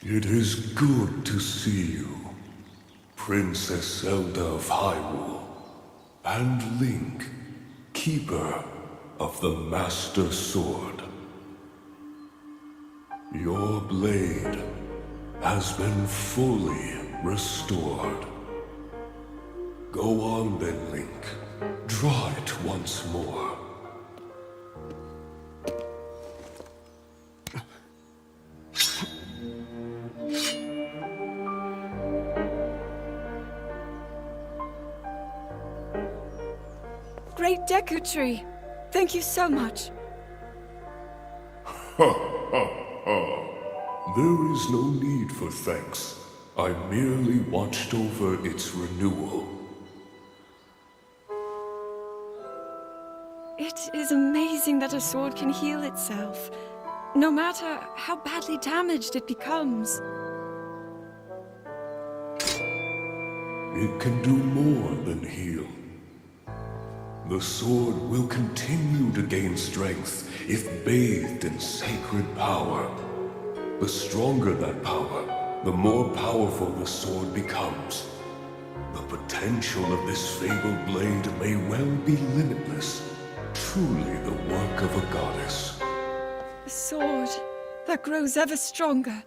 It is good to see you, Princess Zelda of Hyrule, and Link, Keeper of the Master Sword. Your blade has been fully restored. Go on then, Link. Draw it once more. Great Deku Tree! Thank you so much. There is no need for thanks. I merely watched over its renewal. It is amazing that a sword can heal itself, no matter how badly damaged it becomes. It can do more than heal. The sword will continue to gain strength if bathed in sacred power. The stronger that power, the more powerful the sword becomes. The potential of this fabled blade may well be limitless. Truly the work of a goddess. A sword that grows ever stronger.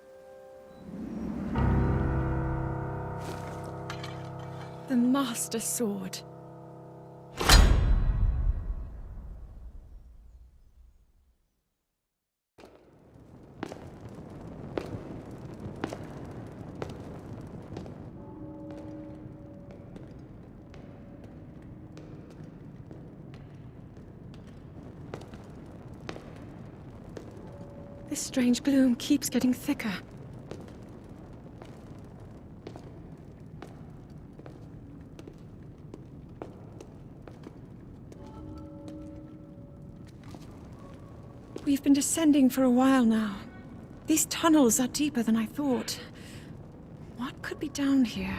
The Master Sword. This strange gloom keeps getting thicker. We've been descending for a while now. These tunnels are deeper than I thought. What could be down here?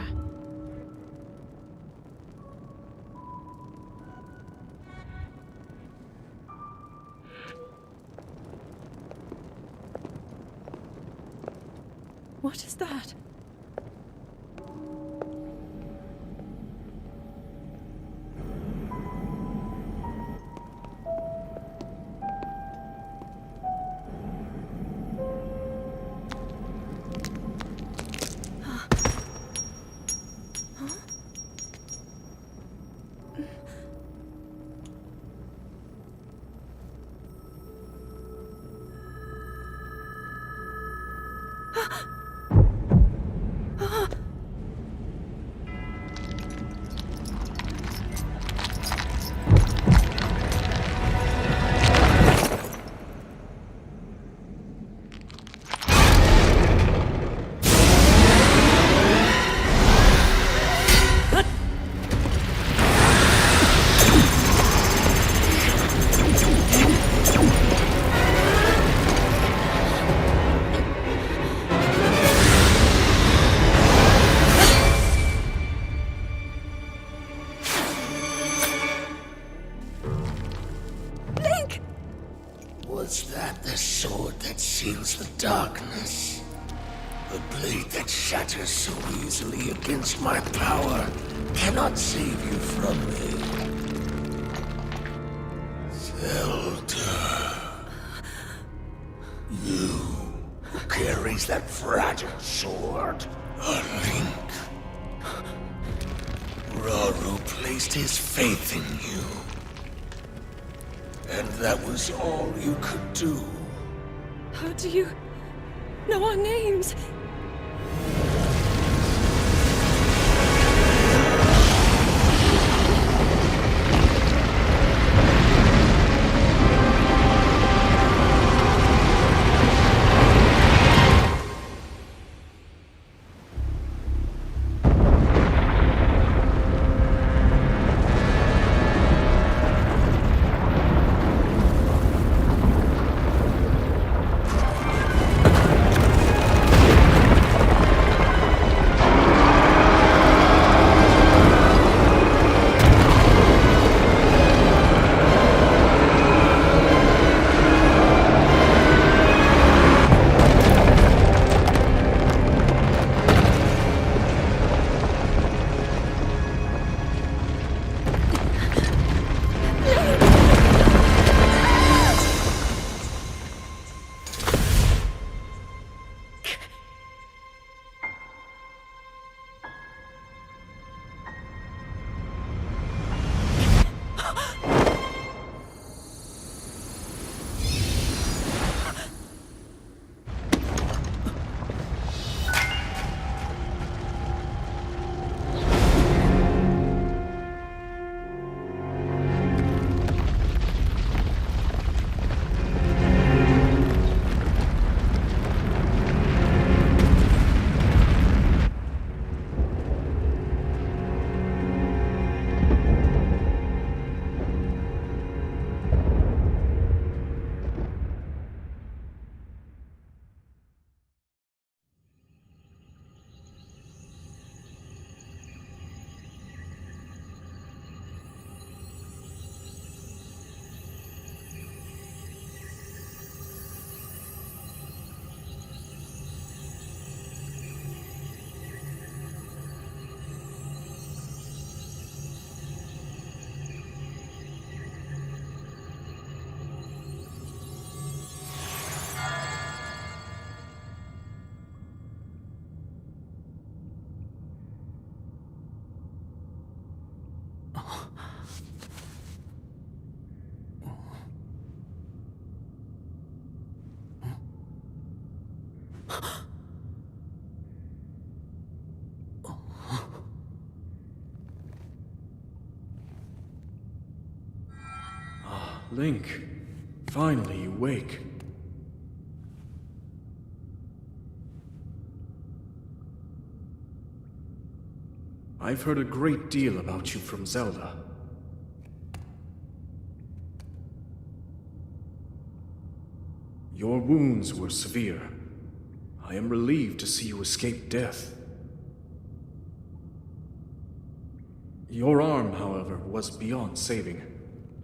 What is that? Was that the sword that seals the darkness? The blade that shatters so easily against my power cannot save you from me. Zelda. You who carries that fragile sword. A Link. Raru placed his faith in you. And that was all you could do. How do you know our names? Link, finally you wake. I've heard a great deal about you from Zelda. Your wounds were severe. I am relieved to see you escape death. Your arm, however, was beyond saving.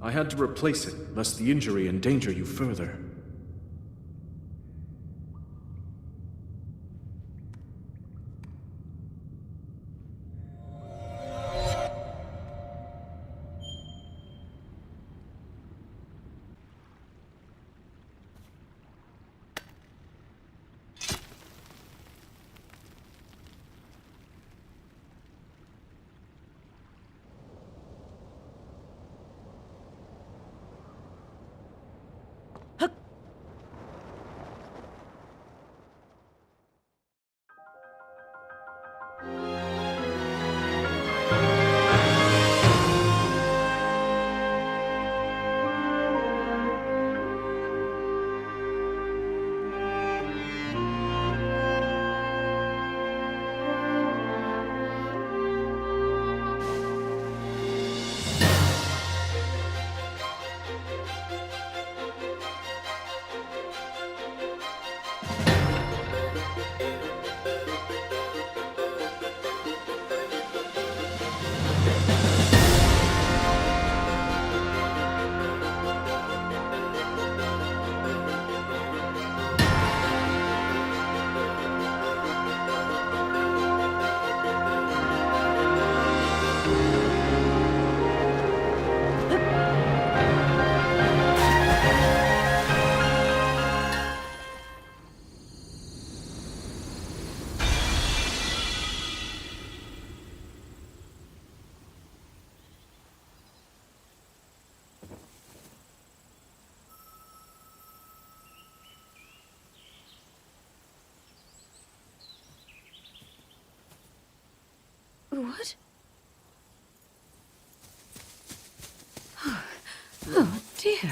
I had to replace it, lest the injury endanger you further. What? Oh, dear.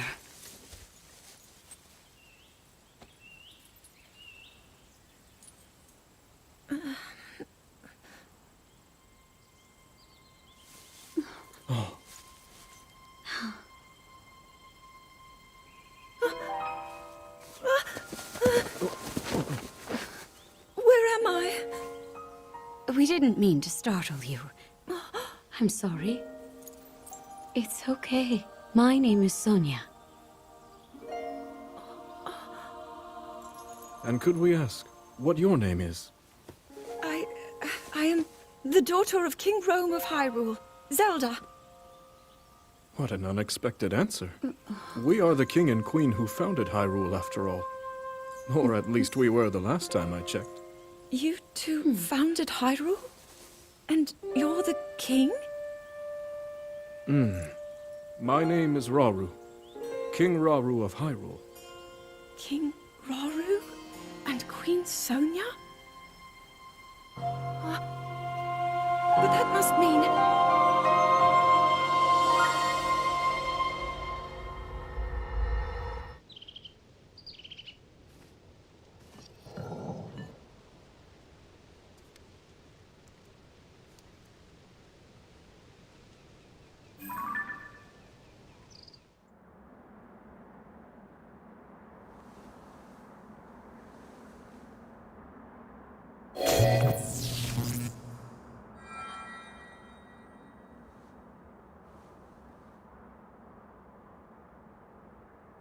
Where am I? We didn't mean to startle you. I'm sorry. It's okay. My name is Sonia. And could we ask what your name is? I am the daughter of King Rome of Hyrule, Zelda. What an unexpected answer. We are the king and queen who founded Hyrule, after all. Or at least we were the last time I checked. You two founded Hyrule? And you're the king? My name is Rauru, King Rauru of Hyrule. King Rauru? And Queen Sonia? But that must mean...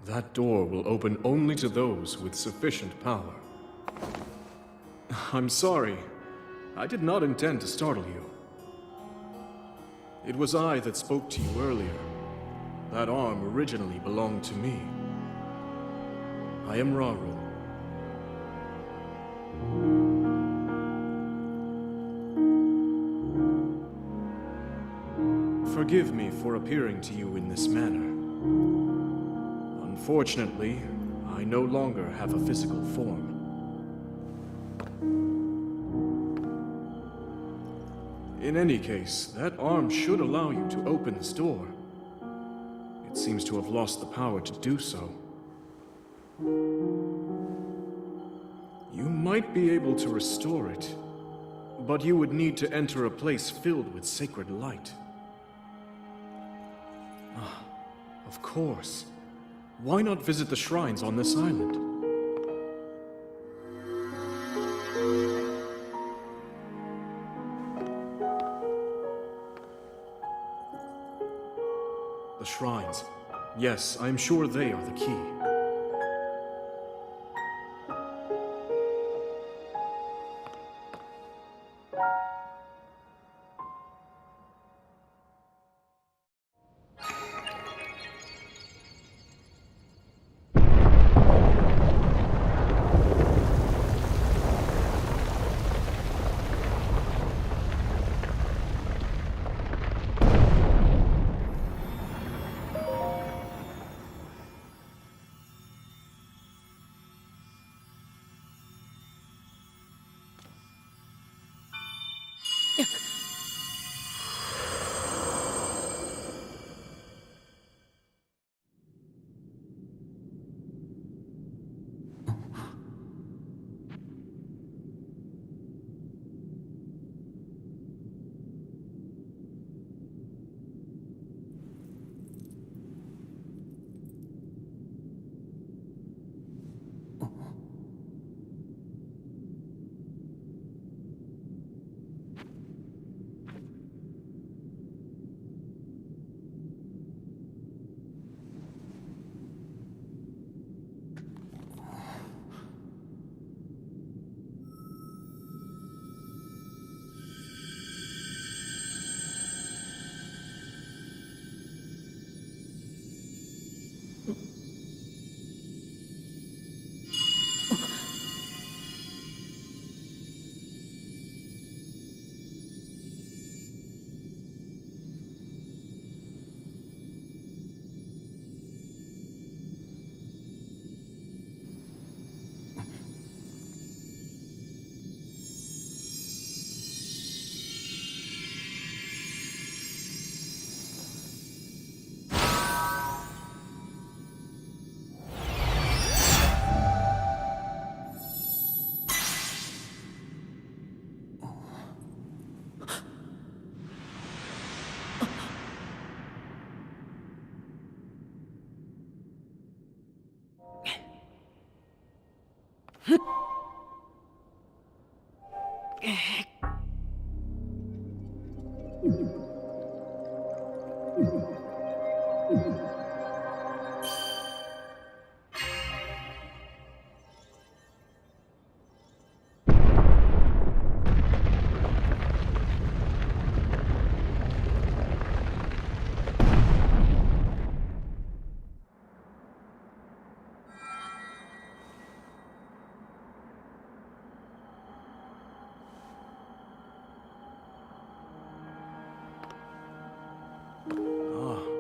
That door will open only to those with sufficient power. I'm sorry. I did not intend to startle you. It was I that spoke to you earlier. That arm originally belonged to me. I am Rauru. Forgive me for appearing to you in this manner. Unfortunately, I no longer have a physical form. In any case, that arm should allow you to open this door. It seems to have lost the power to do so. You might be able to restore it, but you would need to enter a place filled with sacred light. Ah, of course. Why not visit the shrines on this island? The shrines. Yes, I am sure they are the key.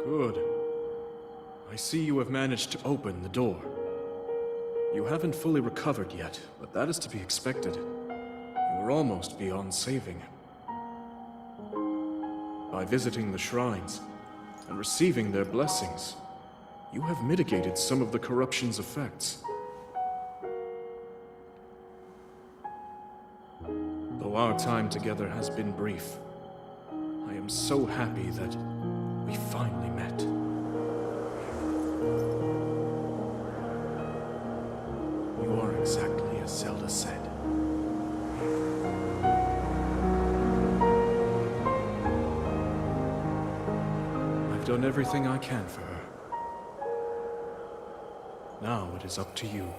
Good. I see you have managed to open the door. You haven't fully recovered yet, but that is to be expected. You were almost beyond saving. By visiting the shrines and receiving their blessings, you have mitigated some of the corruption's effects. Though our time together has been brief, I am so happy that we finally met. You are exactly as Zelda said. I've done everything I can for her. Now it is up to you.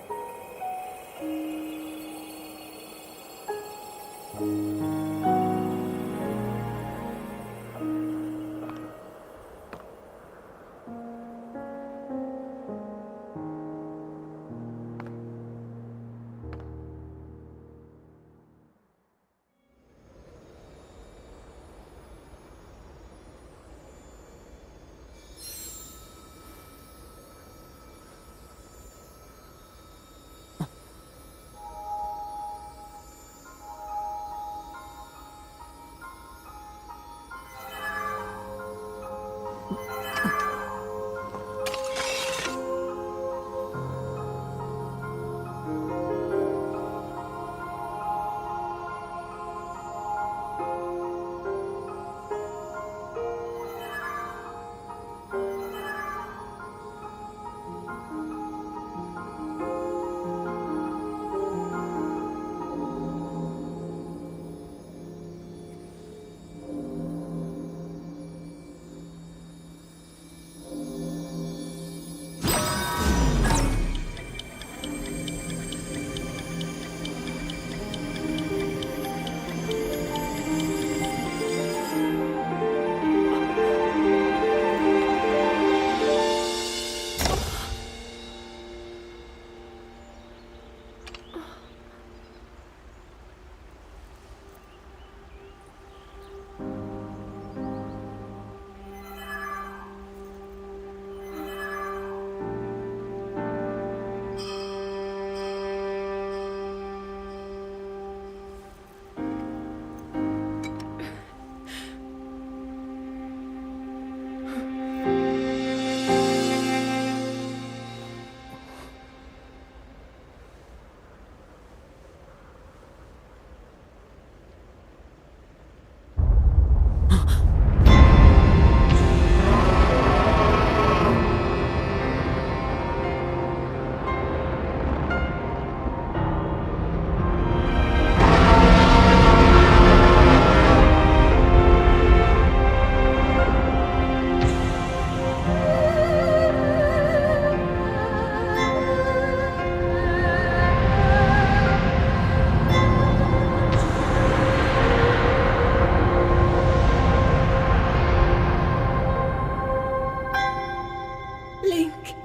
Link!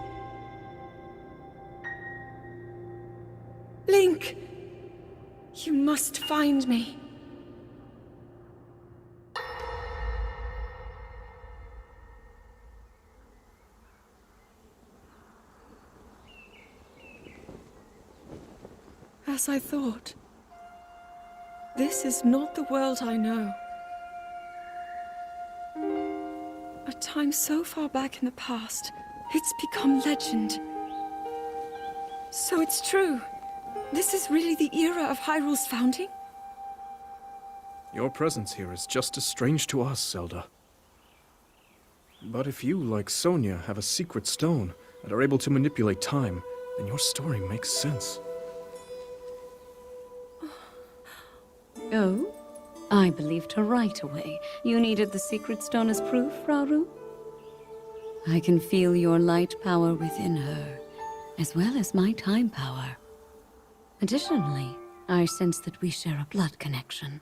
Link! You must find me. As I thought. This is not the world I know. A time so far back in the past, it's become legend. So it's true. This is really the era of Hyrule's founding? Your presence here is just as strange to us, Zelda. But if you, like Sonia, have a secret stone and are able to manipulate time, then your story makes sense. Oh? I believed her right away. You needed the secret stone as proof, Rauru? I can feel your light power within her, as well as my time power. Additionally, I sense that we share a blood connection.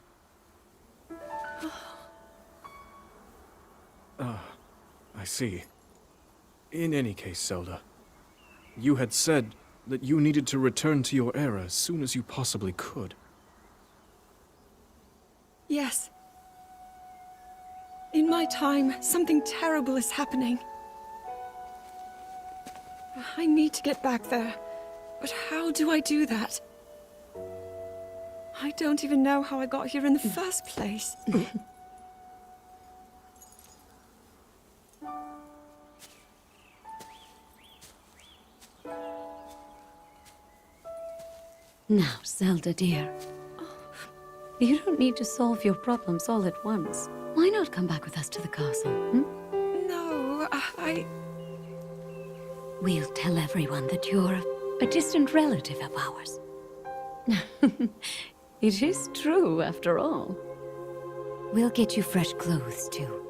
I see. In any case, Zelda, you had said that you needed to return to your era as soon as you possibly could. Yes. In my time, something terrible is happening. I need to get back there. But how do I do that? I don't even know how I got here in the first place. Now, Zelda dear. You don't need to solve your problems all at once. Why not come back with us to the castle, No, We'll tell everyone that you're a distant relative of ours. It is true, after all. We'll get you fresh clothes, too.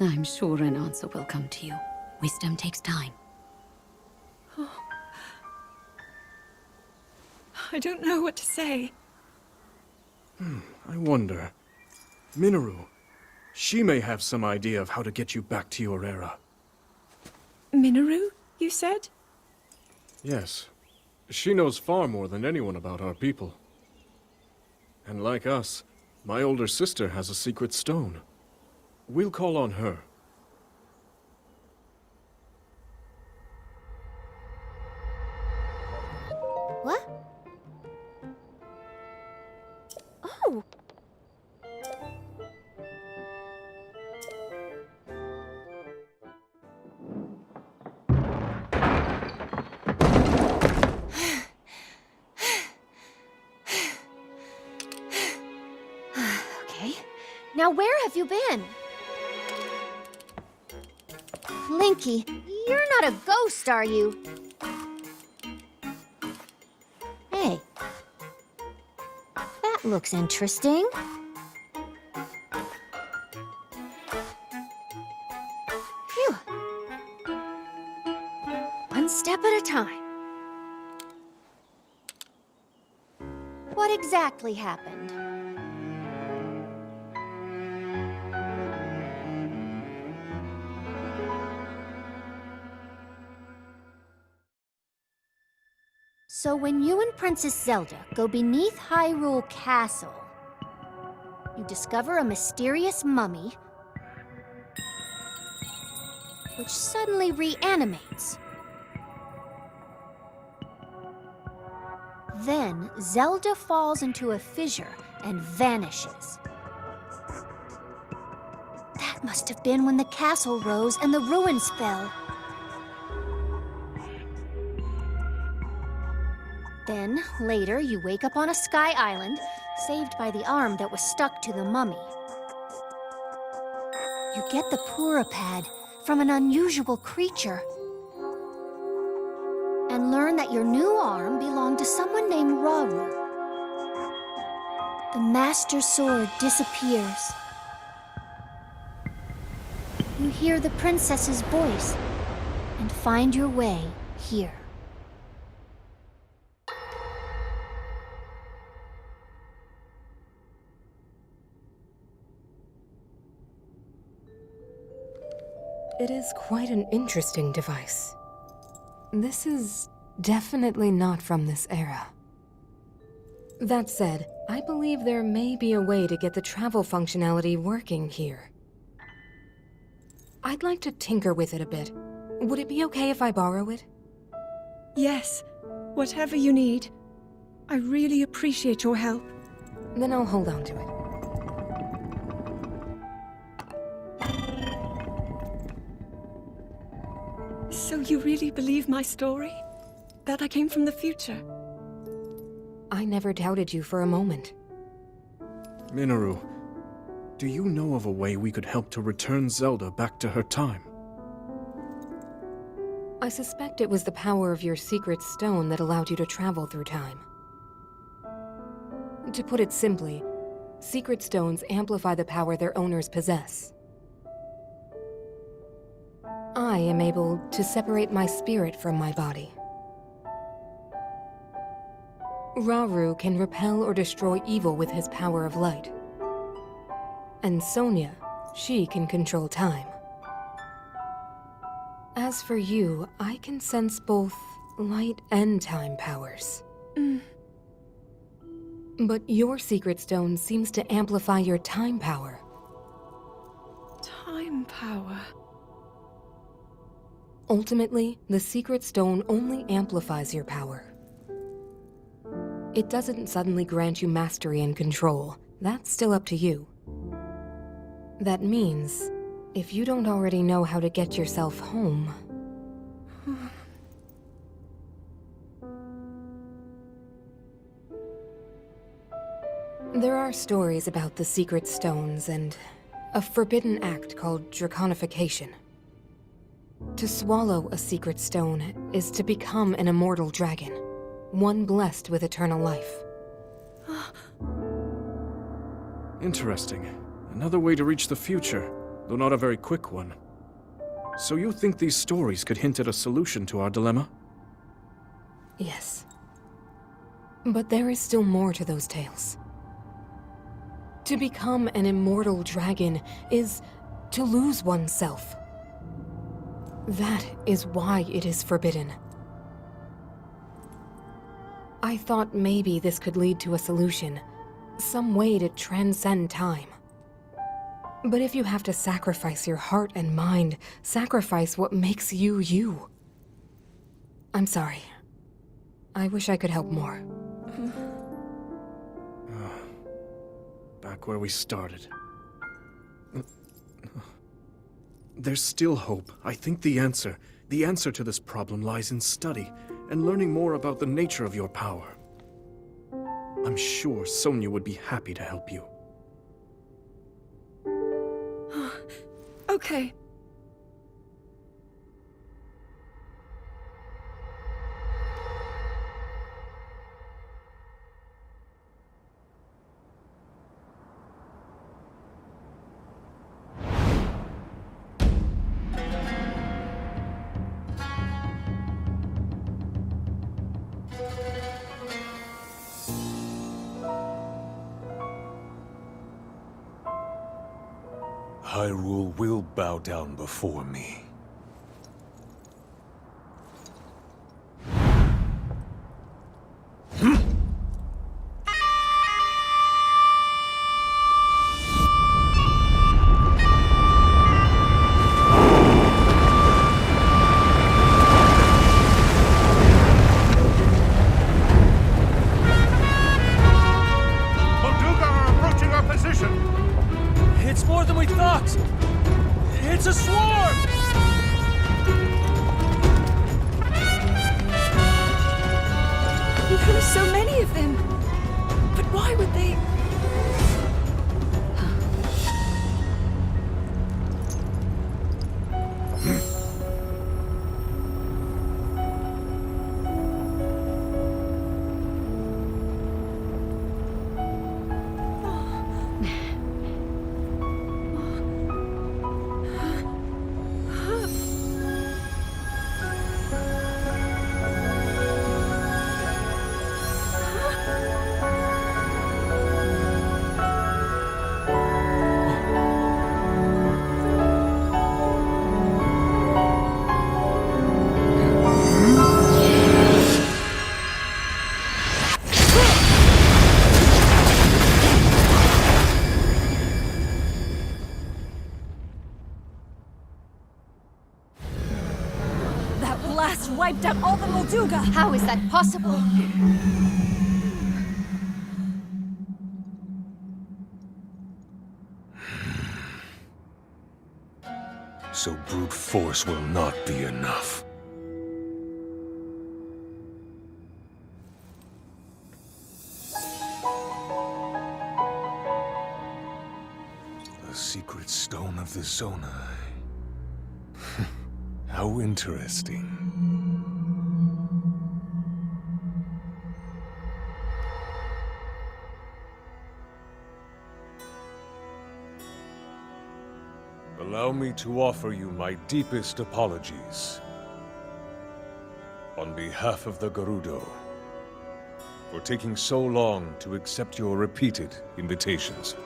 I'm sure an answer will come to you. Wisdom takes time. I don't know what to say. I wonder. Minoru, she may have some idea of how to get you back to your era. Minoru, you said? Yes. She knows far more than anyone about our people. And like us, my older sister has a secret stone. We'll call on her. What? Oh! Now where have you been? Linky, you're not a ghost, are you? Hey. That looks interesting. Phew. One step at a time. What exactly happened? So when you and Princess Zelda go beneath Hyrule Castle, you discover a mysterious mummy which suddenly reanimates. Then Zelda falls into a fissure and vanishes. That must have been when the castle rose and the ruins fell. Then, later, you wake up on a sky island, saved by the arm that was stuck to the mummy. You get the Pura Pad from an unusual creature, and learn that your new arm belonged to someone named Rauru. The Master Sword disappears. You hear the princess's voice, and find your way here. It is quite an interesting device. This is definitely not from this era. That said, I believe there may be a way to get the travel functionality working here. I'd like to tinker with it a bit. Would it be okay if I borrow it? Yes, whatever you need. I really appreciate your help. Then I'll hold on to it. So you really believe my story? That I came from the future? I never doubted you for a moment. Minoru, do you know of a way we could help to return Zelda back to her time? I suspect it was the power of your secret stone that allowed you to travel through time. To put it simply, secret stones amplify the power their owners possess. I am able to separate my spirit from my body. Rauru can repel or destroy evil with his power of light. And Sonia, she can control time. As for you, I can sense both light and time powers. But your secret stone seems to amplify your time power. Time power. Ultimately, the secret stone only amplifies your power. It doesn't suddenly grant you mastery and control. That's still up to you. That means, if you don't already know how to get yourself home... There are stories about the secret stones and a forbidden act called draconification. To swallow a secret stone is to become an immortal dragon, one blessed with eternal life. Interesting. Another way to reach the future, though not a very quick one. So you think these stories could hint at a solution to our dilemma? Yes. But there is still more to those tales. To become an immortal dragon is to lose oneself. That is why it is forbidden. I thought maybe this could lead to a solution, some way to transcend time. But if you have to sacrifice your heart and mind, sacrifice what makes you you. I'm sorry. I wish I could help more. Back where we started. There's still hope. I think the answer to this problem lies in study and learning more about the nature of your power. I'm sure Sonia would be happy to help you. Okay. Hyrule will bow down before me. Molduga are approaching our position! It's more than we thought! It's a swarm! There are so many of them. But why would they... That blast wiped out all the Molduga! How is that possible? So brute force will not be enough. The secret stone of the Zonai. How interesting. Allow me to offer you my deepest apologies. On behalf of the Gerudo, for taking so long to accept your repeated invitations.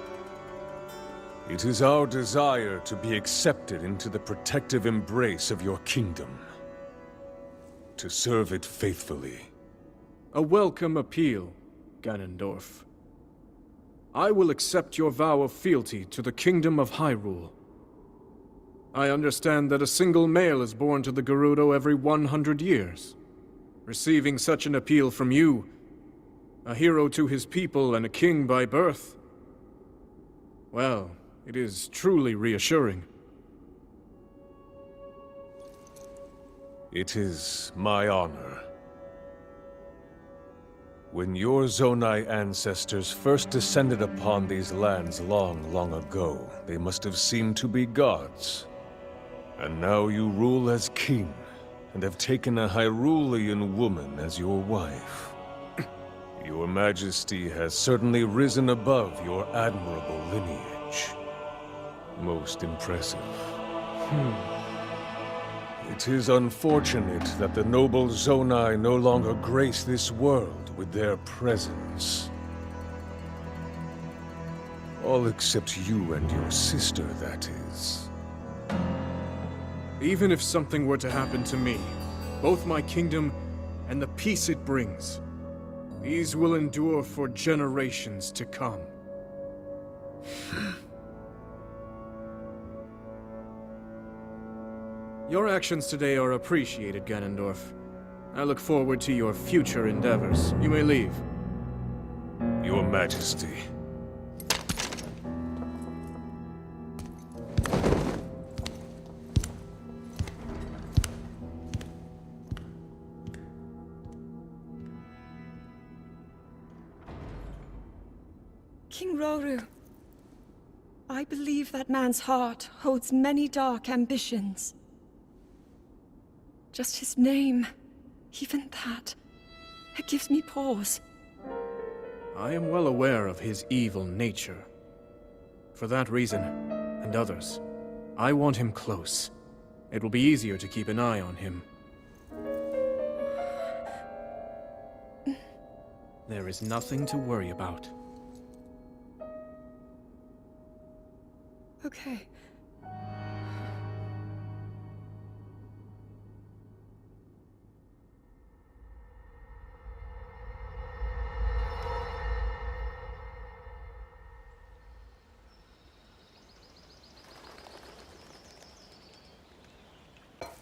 It is our desire to be accepted into the protective embrace of your kingdom. To serve it faithfully. A welcome appeal, Ganondorf. I will accept your vow of fealty to the Kingdom of Hyrule. I understand that a single male is born to the Gerudo every 100 years. Receiving such an appeal from you, a hero to his people and a king by birth, well, it is truly reassuring. It is my honor. When your Zonai ancestors first descended upon these lands long, long ago, they must have seemed to be gods. And now you rule as king, and have taken a Hyrulean woman as your wife. Your Majesty has certainly risen above your admirable lineage. Most impressive. It is unfortunate that the noble Zonai no longer grace this world with their presence. All except you and your sister, that is. Even if something were to happen to me, both my kingdom and the peace it brings, these will endure for generations to come. Your actions today are appreciated, Ganondorf. I look forward to your future endeavors. You may leave. Your Majesty. King Roru, I believe that man's heart holds many dark ambitions. Just his name, even that, it gives me pause. I am well aware of his evil nature. For that reason, and others, I want him close. It will be easier to keep an eye on him. There is nothing to worry about. Okay.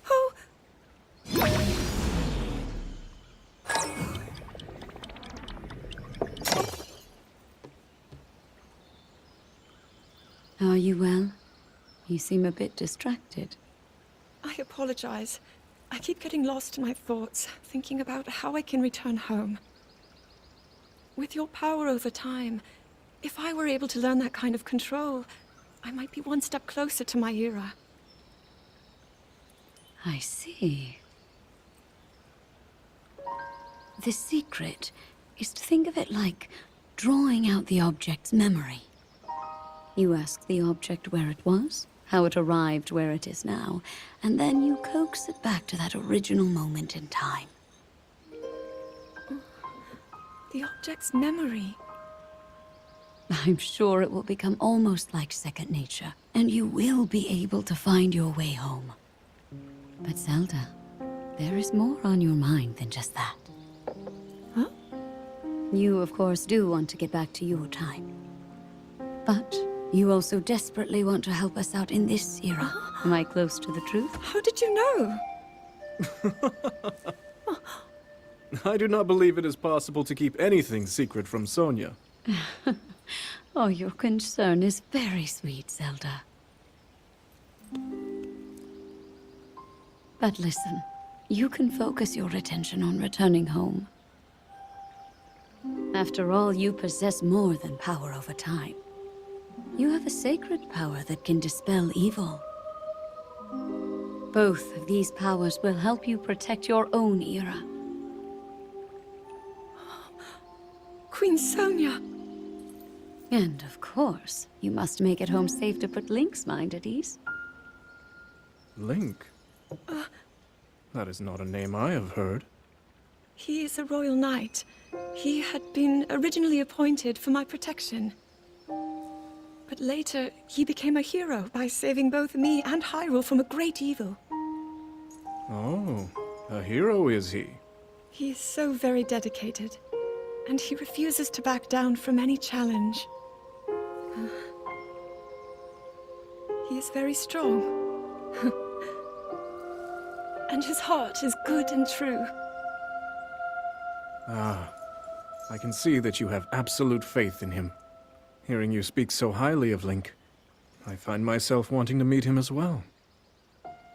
Oh! Are you well? You seem a bit distracted. I apologize. I keep getting lost in my thoughts, thinking about how I can return home. With your power over time, if I were able to learn that kind of control, I might be one step closer to my era. I see. The secret is to think of it like drawing out the object's memory. You ask the object where it was, how it arrived where it is now, and then you coax it back to that original moment in time. The object's memory. I'm sure it will become almost like second nature, and you will be able to find your way home. But Zelda, there is more on your mind than just that. Huh? You, of course, do want to get back to your time. But you also desperately want to help us out in this era. Am I close to the truth? How did you know? I do not believe it is possible to keep anything secret from Sonia. Oh, your concern is very sweet, Zelda. But listen, you can focus your attention on returning home. After all, you possess more than power over time. You have a sacred power that can dispel evil. Both of these powers will help you protect your own era. Queen Sonia! And of course, you must make it home safe to put Link's mind at ease. Link? That is not a name I have heard. He is a royal knight. He had been originally appointed for my protection. But later, he became a hero by saving both me and Hyrule from a great evil. Oh, a hero is he? He is so very dedicated, and he refuses to back down from any challenge. He is very strong. And his heart is good and true. Ah, I can see that you have absolute faith in him. Hearing you speak so highly of Link, I find myself wanting to meet him as well.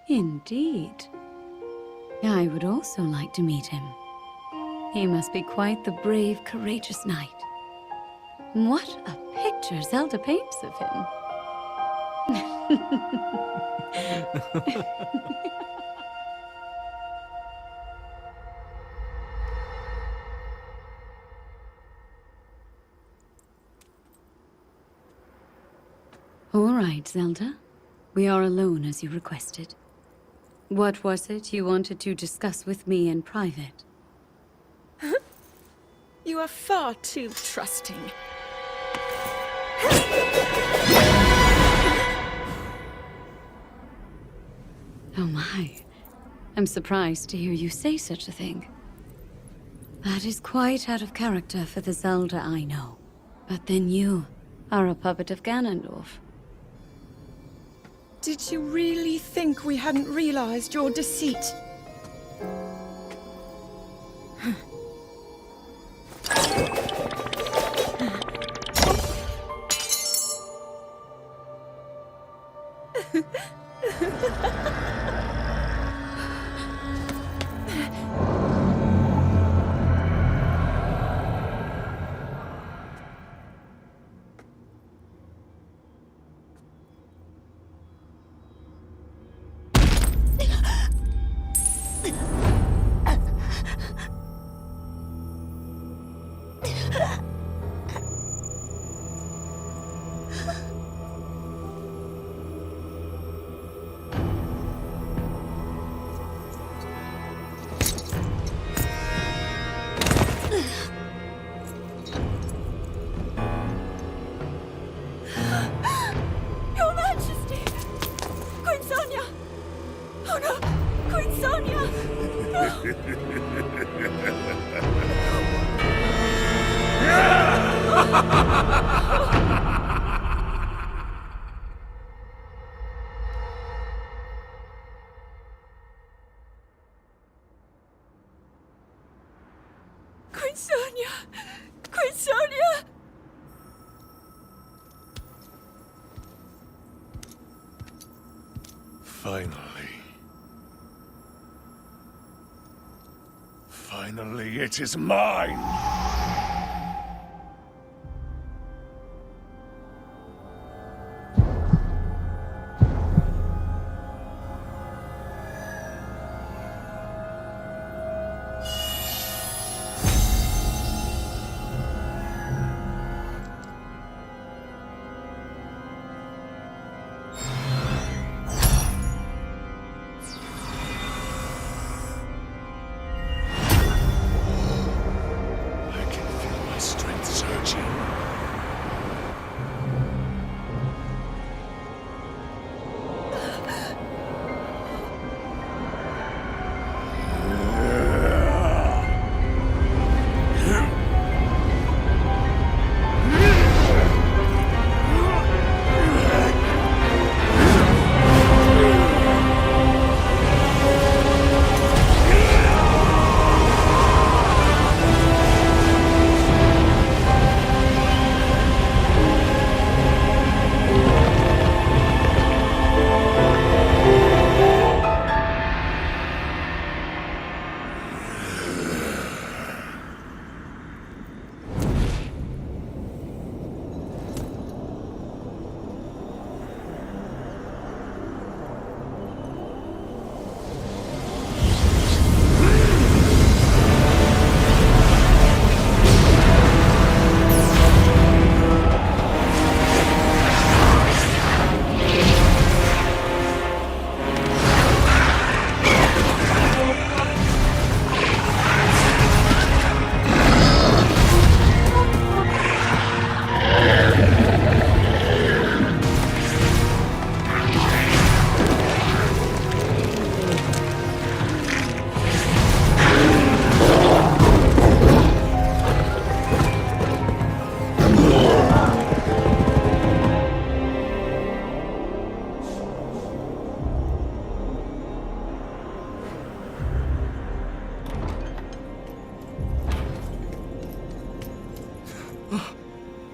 Indeed. I would also like to meet him. He must be quite the brave, courageous knight. What a picture Zelda paints of him. All right, Zelda. We are alone as you requested. What was it you wanted to discuss with me in private? You are far too trusting. Oh my. I'm surprised to hear you say such a thing. That is quite out of character for the Zelda I know. But then you are a puppet of Ganondorf. Did you really think we hadn't realized your deceit? Oh no! Queen Sonia! Queen Sonia! Queen Sonia! Finally. Finally, it is mine! I can feel my strength surging.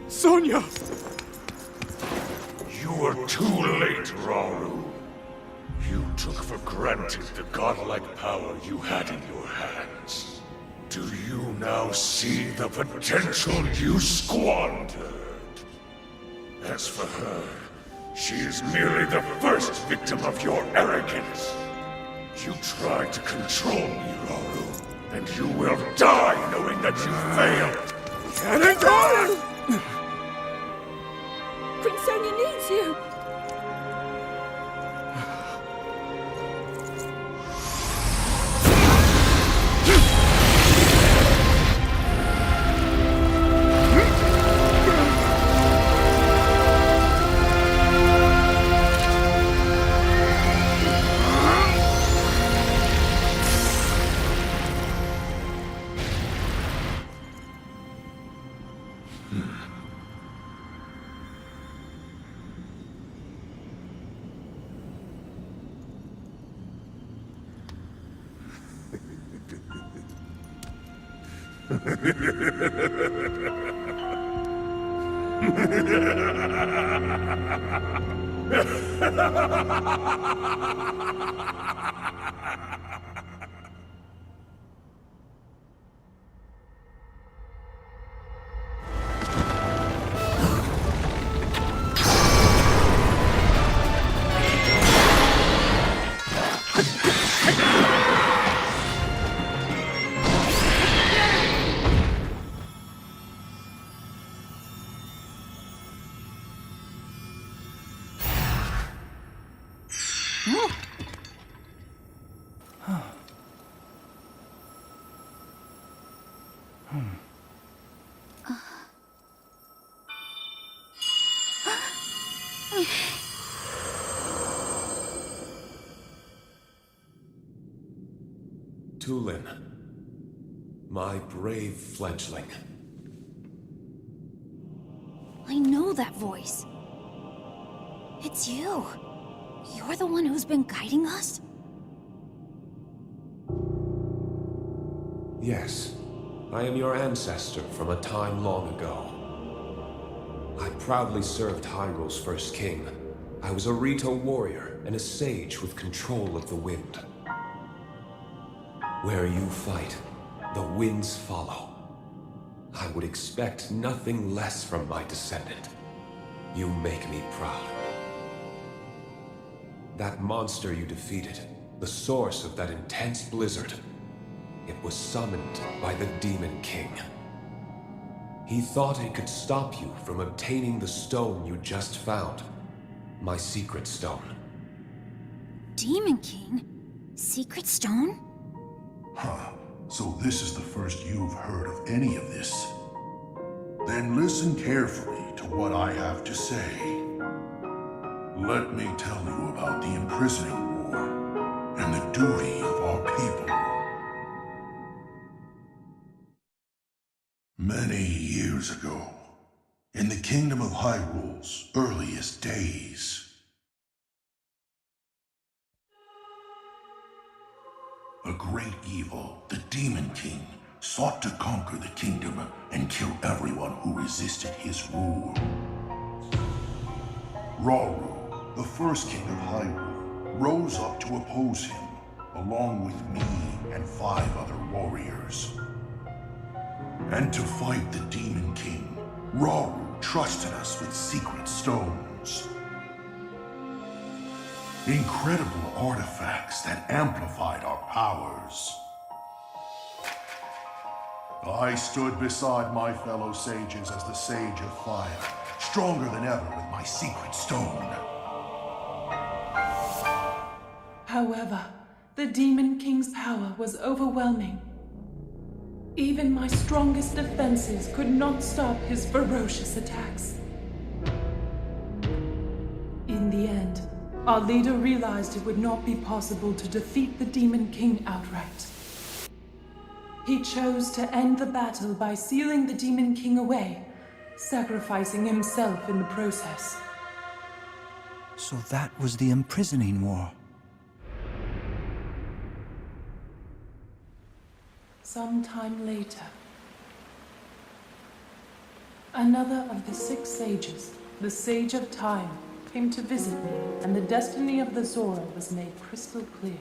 Sonia! You were too late, Rauru. You took for granted the godlike power you had in your hands. Do you now see the potential you squandered? As for her, she is merely the first victim of your arrogance. You tried to control me, Rauru, and you will die knowing that you failed. Cannon! Queen Sonia needs you! Tulin, my brave fledgling. I know that voice. It's you. You're the one who's been guiding us? Yes, I am your ancestor from a time long ago. I proudly served Hyrule's first king. I was a Rito warrior and a sage with control of the wind. Where you fight, the winds follow. I would expect nothing less from my descendant. You make me proud. That monster you defeated, the source of that intense blizzard, it was summoned by the Demon King. He thought it could stop you from obtaining the stone you just found. My secret stone. Demon King? Secret stone? Huh. So this is the first you've heard of any of this. Then listen carefully to what I have to say. Let me tell you about the imprisoning war and the duty of our people. Many years ago, in the kingdom of Hyrule's earliest days, a great evil, the Demon King, sought to conquer the kingdom and kill everyone who resisted his rule. Rauru, the first king of Hyrule, rose up to oppose him, along with me and 5 other warriors. And to fight the Demon King, Rauru trusted us with secret stones. Incredible artifacts that amplified our powers. I stood beside my fellow sages as the Sage of Fire, stronger than ever with my secret stone. However, the Demon King's power was overwhelming. Even my strongest defenses could not stop his ferocious attacks. In the end, our leader realized it would not be possible to defeat the Demon King outright. He chose to end the battle by sealing the Demon King away, sacrificing himself in the process. So that was the imprisoning war. Some time later, another of the 6 sages, the Sage of Time, came to visit me, and the destiny of the Zora was made crystal clear.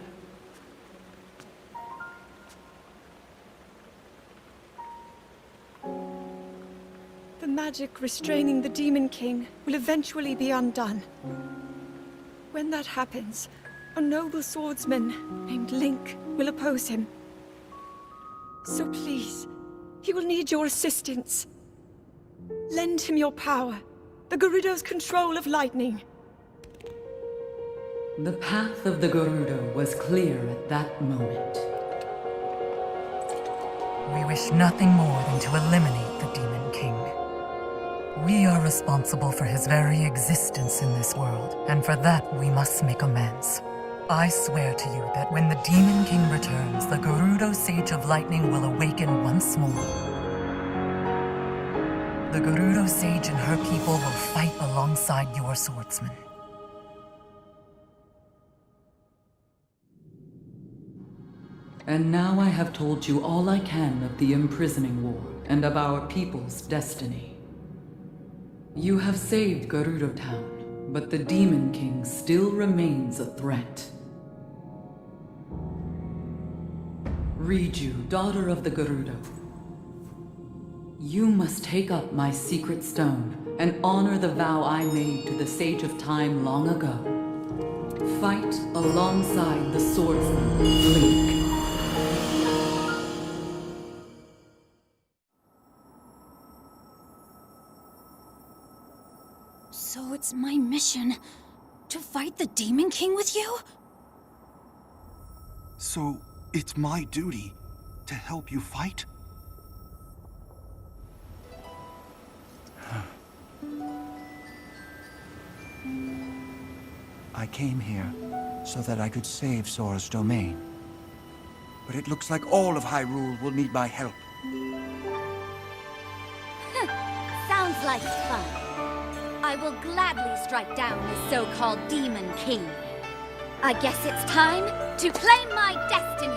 The magic restraining the Demon King will eventually be undone. When that happens, a noble swordsman named Link will oppose him. So please, he will need your assistance. Lend him your power, the Gerudo's control of lightning. The path of the Gerudo was clear at that moment. We wish nothing more than to eliminate the Demon King. We are responsible for his very existence in this world, and for that we must make amends. I swear to you that when the Demon King returns, the Gerudo Sage of Lightning will awaken once more. The Gerudo Sage and her people will fight alongside your swordsman. And now I have told you all I can of the imprisoning war and of our people's destiny. You have saved Gerudo Town, but the Demon King still remains a threat. Riju, daughter of the Gerudo, you must take up my secret stone and honor the vow I made to the Sage of Time long ago. Fight alongside the swordsman, Link. So it's my mission to fight the Demon King with you? So it's my duty to help you fight? I came here so that I could save Sora's domain. But it looks like all of Hyrule will need my help. Sounds like fun. I will gladly strike down the so-called Demon King. I guess it's time to claim my destiny.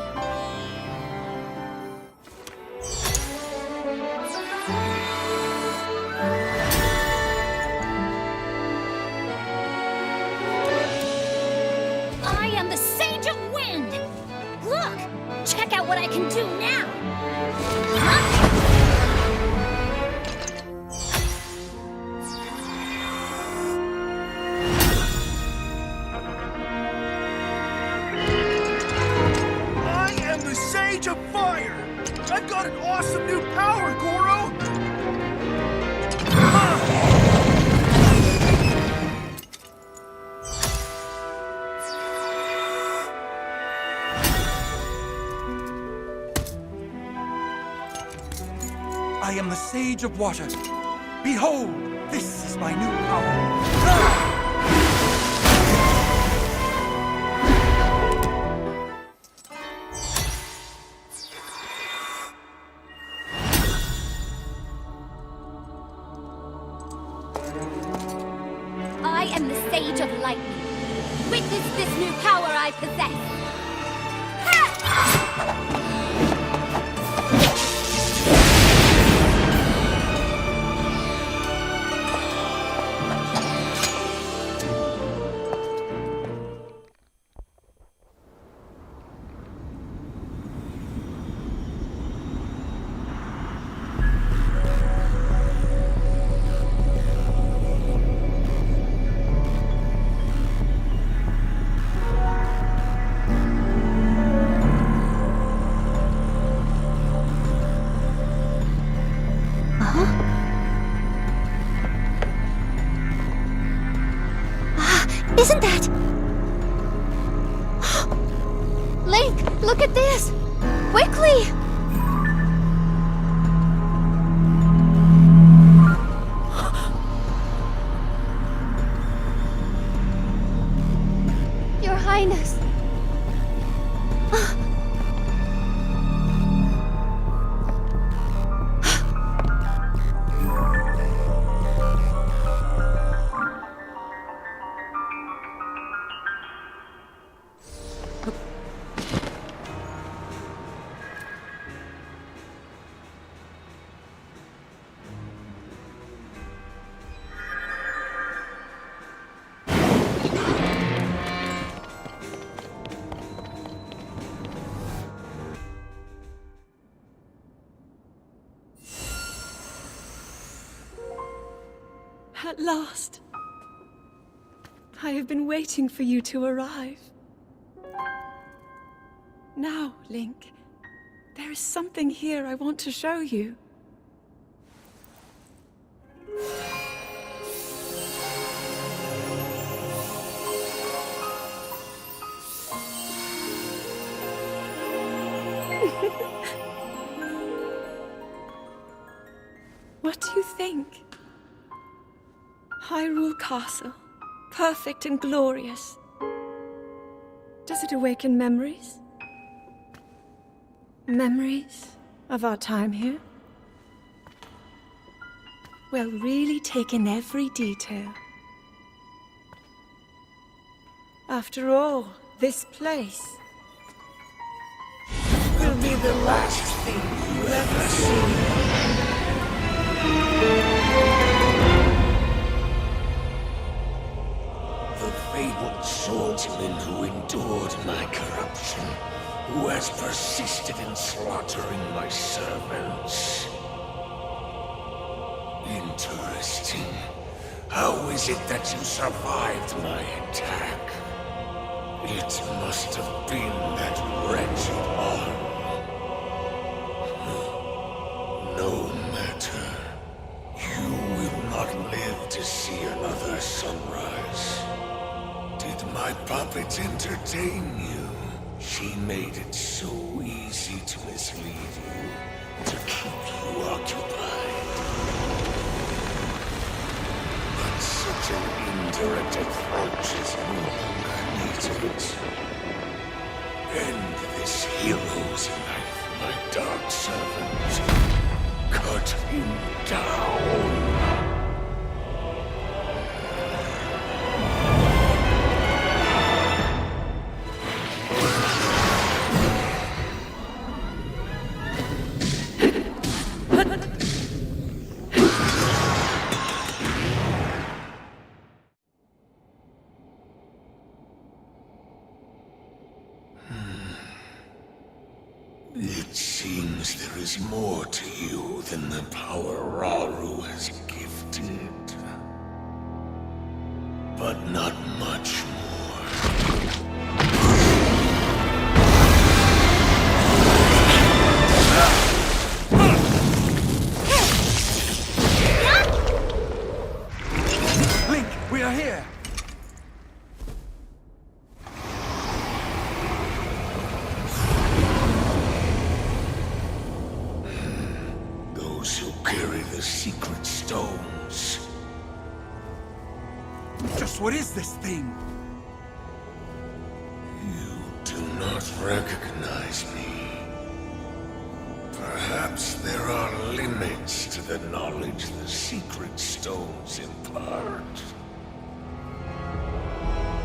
I am the Sage of Wind! Look! Check out what I can do now! I am the Sage of Fire! I've got an awesome new power, Goro! I am the Sage of Water. Behold, this is my new power. I am the Sage of Lightning. Witness this new power I possess. Isn't that... Link, look at this! Quickly! Your Highness. At last. I have been waiting for you to arrive. Now, Link, there is something here I want to show you. What do you think? Hyrule Castle, perfect and glorious. Does it awaken memories? Memories of our time here? Well, really take in every detail. After all, this place will be the last thing you ever see. The fabled swordsman who endured my corruption, who has persisted in slaughtering my servants. Interesting. How is it that you survived my attack? It must have been that wretched arm. No matter. You will not live to see another sunrise. Did my puppet entertain you? She made it so easy to mislead you, to keep you occupied. But such an indirect approach is no longer needed. End this hero's life, my dark servant. Cut him down. It seems there is more to you than the power Rauru has gifted. But not much more. Link, we are here! Those who carry the secret stones. Just what is this thing? You do not recognize me. Perhaps there are limits to the knowledge the secret stones impart.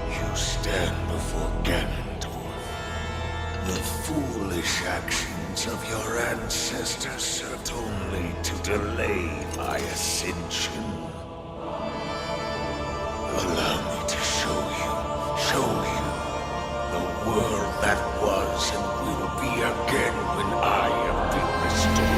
You stand before Ganondorf. The foolish actions of your ancestors served only to delay my ascension. Allow me to show you the world that was and will be again when I have been restored.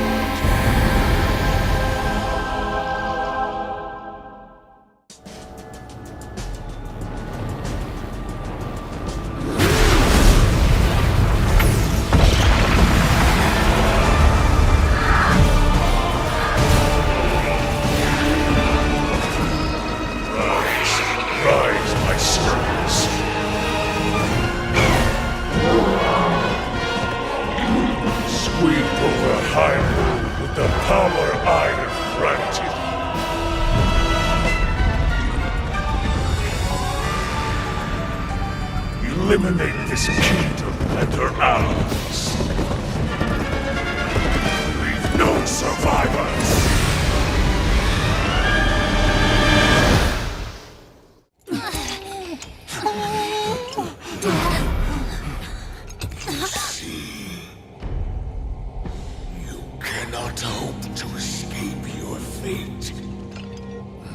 Eliminate this kingdom and her allies. Leave no survivors. You see, you cannot hope to escape your fate.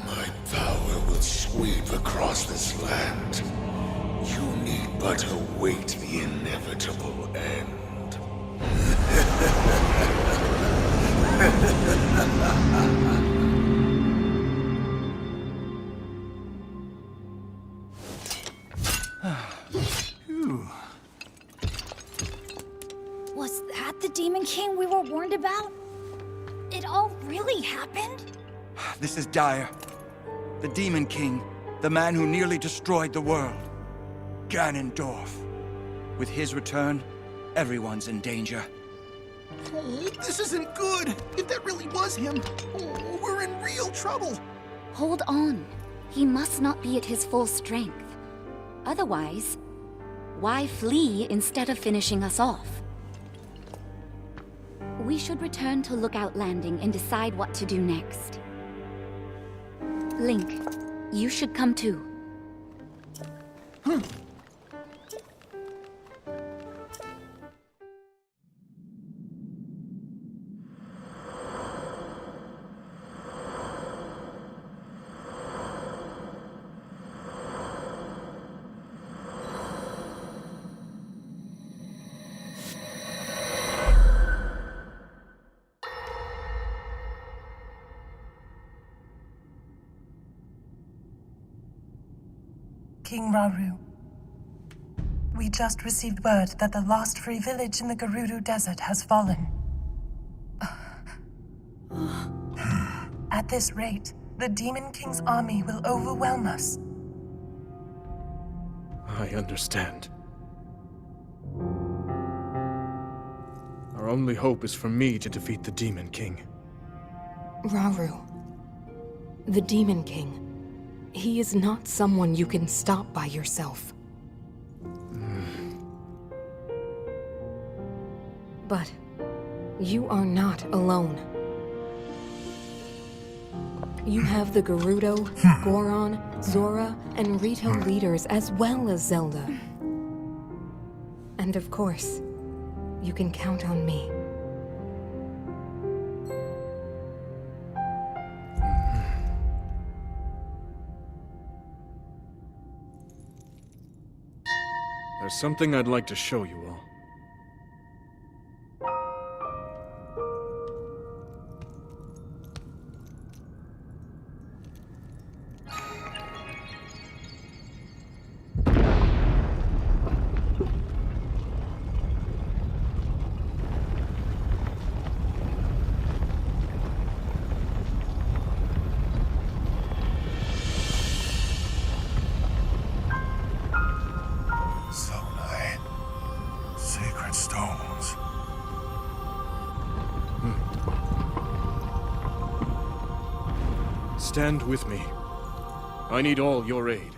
My power will sweep across this land. You need but await the inevitable end. Was that the Demon King we were warned about? It all really happened? This is dire. The Demon King, the man who nearly destroyed the world. Ganondorf. With his return, everyone's in danger. Oh, this isn't good! If that really was him, oh, we're in real trouble! Hold on. He must not be at his full strength. Otherwise, why flee instead of finishing us off? We should return to Lookout Landing and decide what to do next. Link, you should come too. King Rauru. We just received word that the last free village in the Gerudo Desert has fallen. At this rate, the Demon King's army will overwhelm us. I understand. Our only hope is for me to defeat the Demon King. Rauru. The Demon King. He is not someone you can stop by yourself. But you are not alone. You have the Gerudo, Goron, Zora, and Rito leaders as well as Zelda. And of course, you can count on me. There's something I'd like to show you all. Sacred stones. Stand with me. I need all your aid.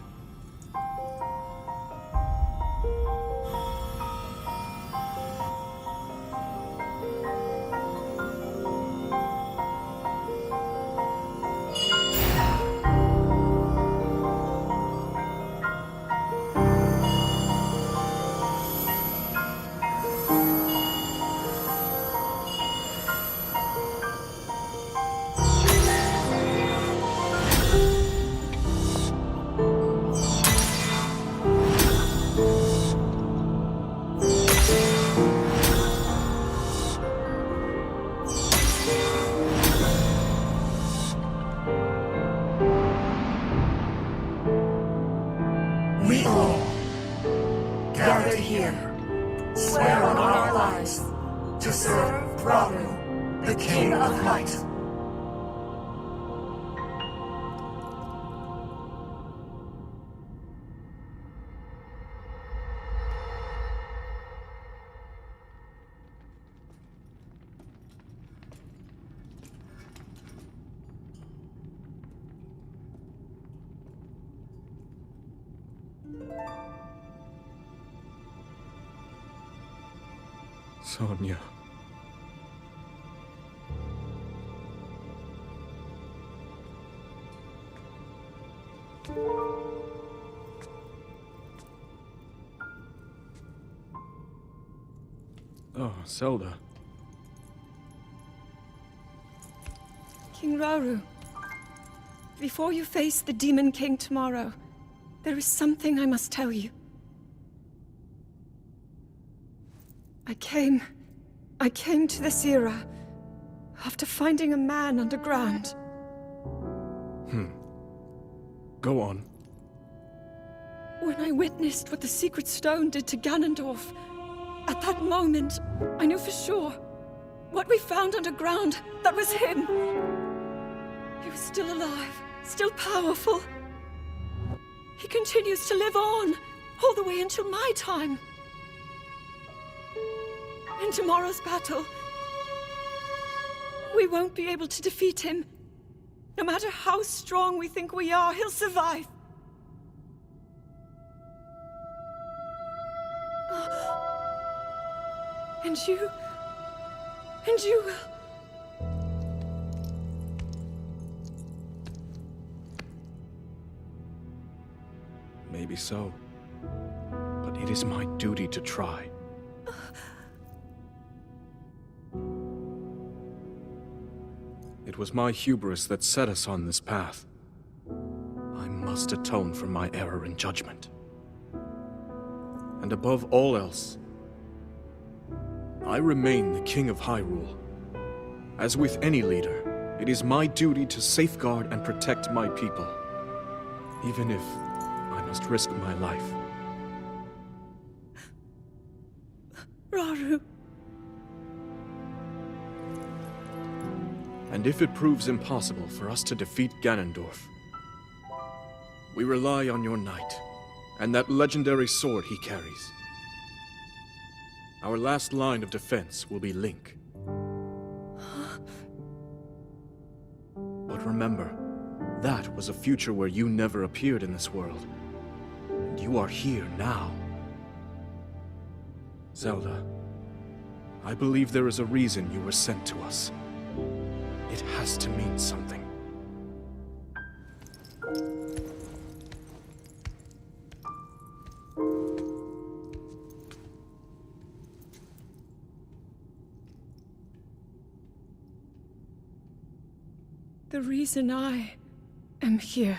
We all, gathered here, swear on our lives to serve Rauru, the King of Light. Sonia. Oh, Zelda. King Rauru, before you face the Demon King tomorrow, there is something I must tell you. I came to this era after finding a man underground. Go on. When I witnessed what the Secret Stone did to Ganondorf, at that moment, I knew for sure what we found underground, that was him. He was still alive, still powerful. He continues to live on, all the way until my time. In tomorrow's battle, we won't be able to defeat him. No matter how strong we think we are, he'll survive. And you will. Maybe so. But it is my duty to try. It was my hubris that set us on this path. I must atone for my error in judgment. And above all else, I remain the King of Hyrule. As with any leader, it is my duty to safeguard and protect my people, even if I must risk my life. Rauru. And if it proves impossible for us to defeat Ganondorf, we rely on your knight, and that legendary sword he carries. Our last line of defense will be Link. But remember, that was a future where you never appeared in this world. And you are here now. Zelda, I believe there is a reason you were sent to us. It has to mean something. The reason I am here.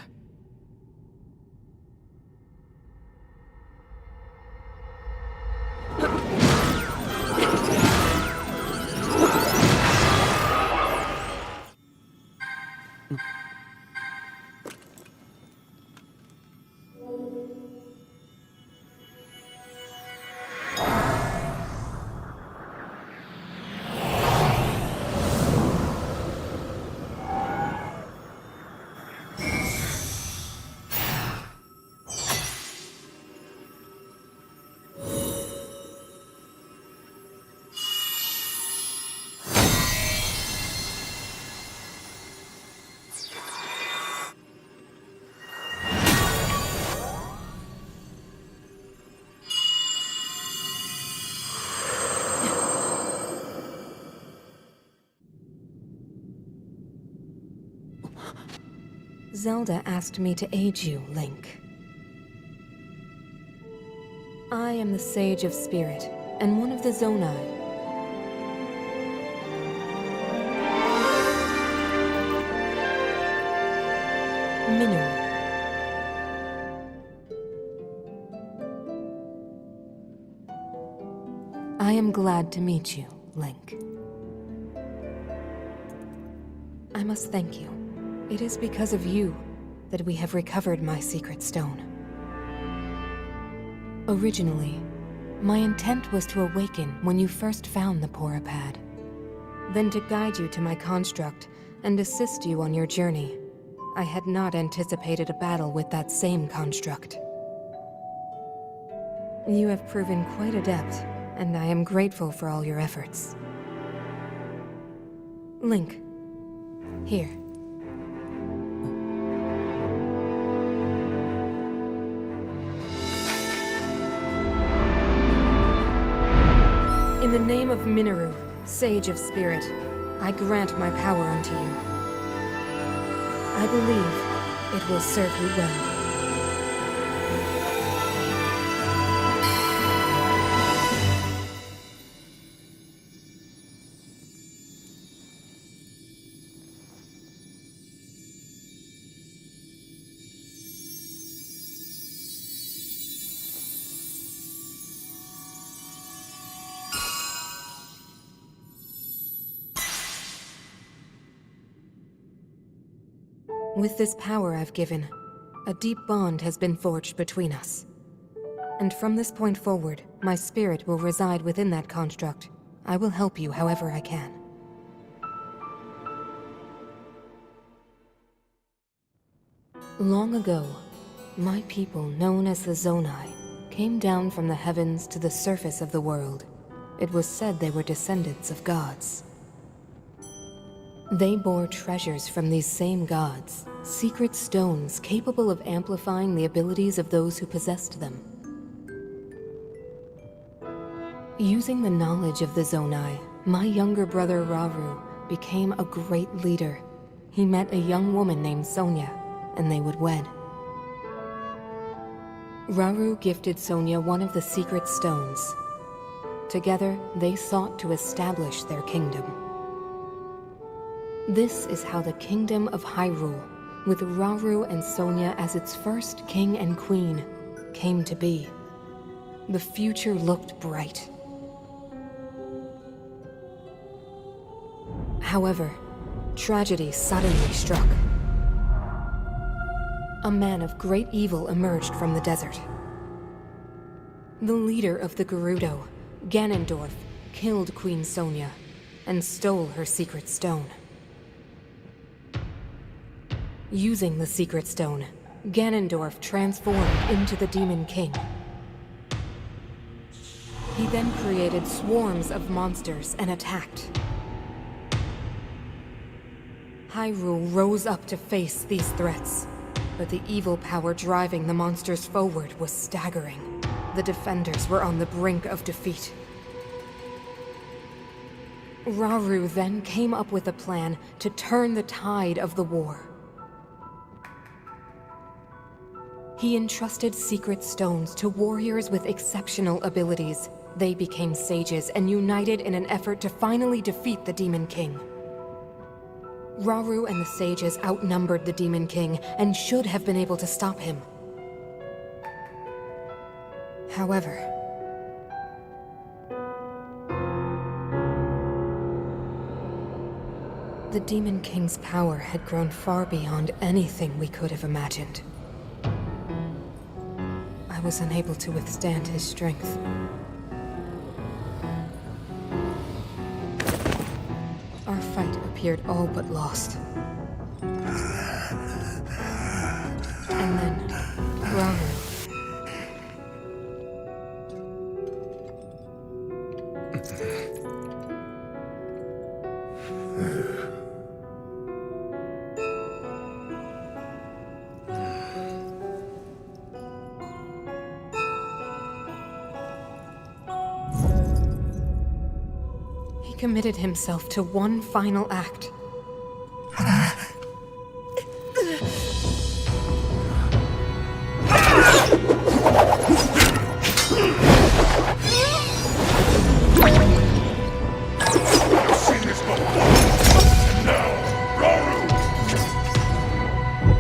Zelda asked me to aid you, Link. I am the Sage of Spirit, and one of the Zonai. Minu. I am glad to meet you, Link. I must thank you. It is because of you that we have recovered my secret stone. Originally, my intent was to awaken when you first found the Porapad, then to guide you to my construct and assist you on your journey. I had not anticipated a battle with that same construct. You have proven quite adept, and I am grateful for all your efforts. Link, here. In the name of Minoru, Sage of Spirit, I grant my power unto you. I believe it will serve you well. With this power I've given, a deep bond has been forged between us. And from this point forward, my spirit will reside within that construct. I will help you however I can. Long ago, my people, known as the Zonai, came down from the heavens to the surface of the world. It was said they were descendants of gods. They bore treasures from these same gods, secret stones capable of amplifying the abilities of those who possessed them. Using the knowledge of the Zonai, my younger brother Rauru became a great leader. He met a young woman named Sonia, and they would wed. Rauru gifted Sonia one of the secret stones. Together, they sought to establish their kingdom. This is how the Kingdom of Hyrule, with Rauru and Sonia as its first king and queen, came to be. The future looked bright. However, tragedy suddenly struck. A man of great evil emerged from the desert. The leader of the Gerudo, Ganondorf, killed Queen Sonia and stole her secret stone. Using the secret stone, Ganondorf transformed into the Demon King. He then created swarms of monsters and attacked. Hyrule rose up to face these threats, but the evil power driving the monsters forward was staggering. The defenders were on the brink of defeat. Rauru then came up with a plan to turn the tide of the war. He entrusted secret stones to warriors with exceptional abilities. They became sages and united in an effort to finally defeat the Demon King. Rauru and the sages outnumbered the Demon King and should have been able to stop him. However, the Demon King's power had grown far beyond anything we could have imagined. I was unable to withstand his strength. Our fight appeared all but lost. And then, Rauru. He committed himself to one final act.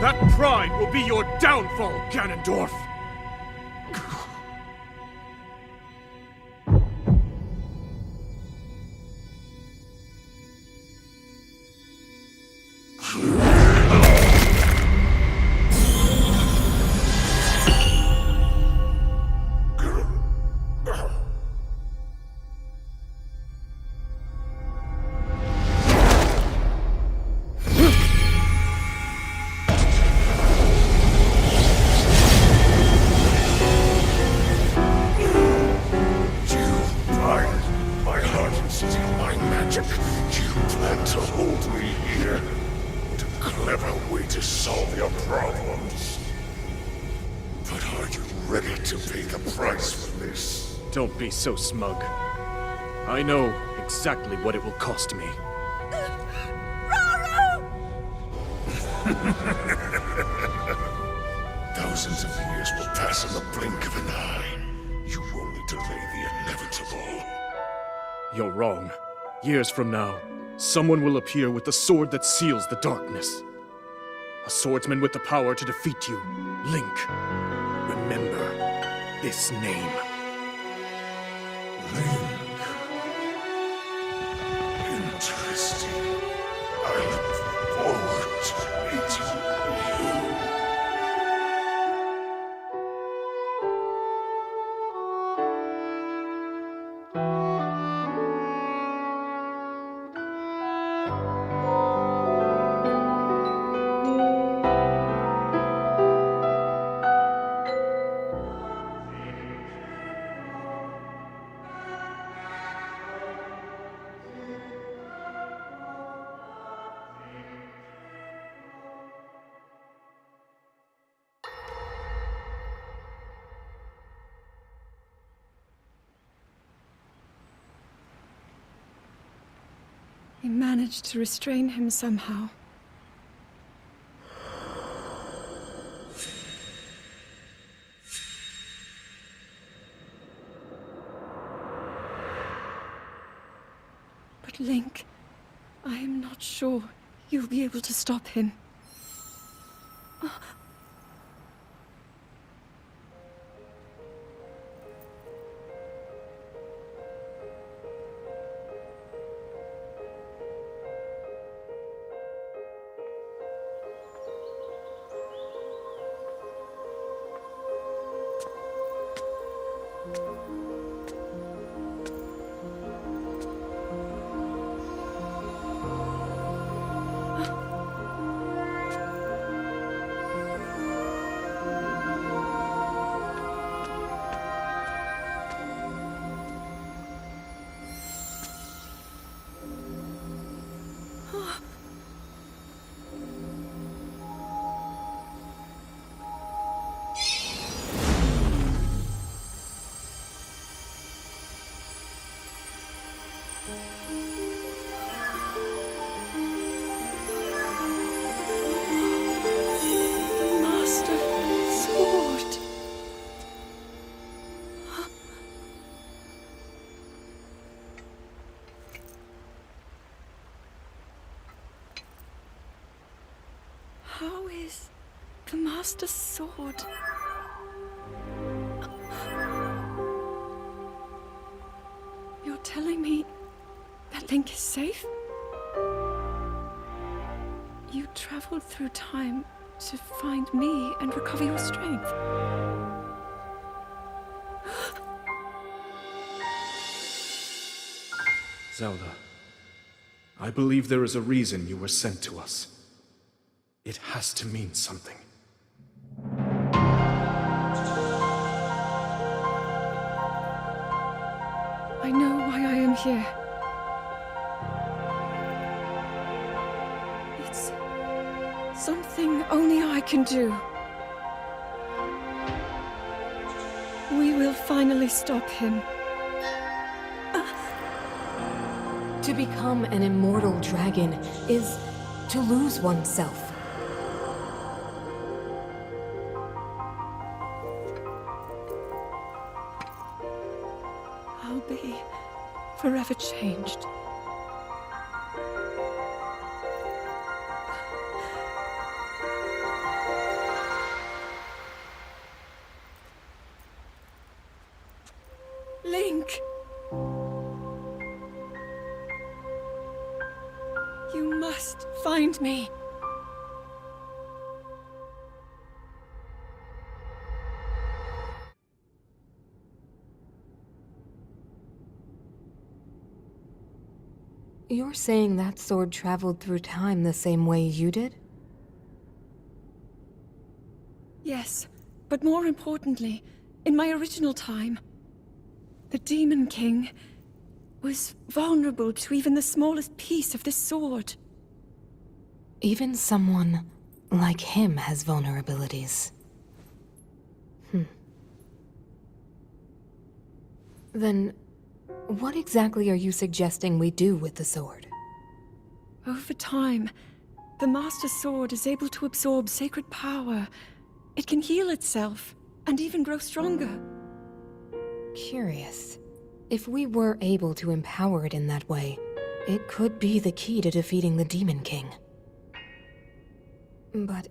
That pride will be your downfall, Ganondorf! Don't be so smug. I know exactly what it will cost me. Thousands of years will pass in the blink of an eye. You only delay the inevitable. You're wrong. Years from now, someone will appear with the sword that seals the darkness. A swordsman with the power to defeat you. Link. Remember this name. Link. Interesting. I look forward to meeting you. He managed to restrain him somehow. But Link, I am not sure you'll be able to stop him. How is the Master Sword? You're telling me that Link is safe? You traveled through time to find me and recover your strength. Zelda, I believe there is a reason you were sent to us. It has to mean something. I know why I am here. It's something only I can do. We will finally stop him. To become an immortal dragon is to lose oneself. I'll be forever changed. Link! You must find me. You're saying that sword traveled through time the same way you did? Yes, but more importantly, in my original time, the Demon King was vulnerable to even the smallest piece of this sword. Even someone like him has vulnerabilities. Then, what exactly are you suggesting we do with the sword? Over time, the Master Sword is able to absorb sacred power. It can heal itself, and even grow stronger. Curious. If we were able to empower it in that way, it could be the key to defeating the Demon King. But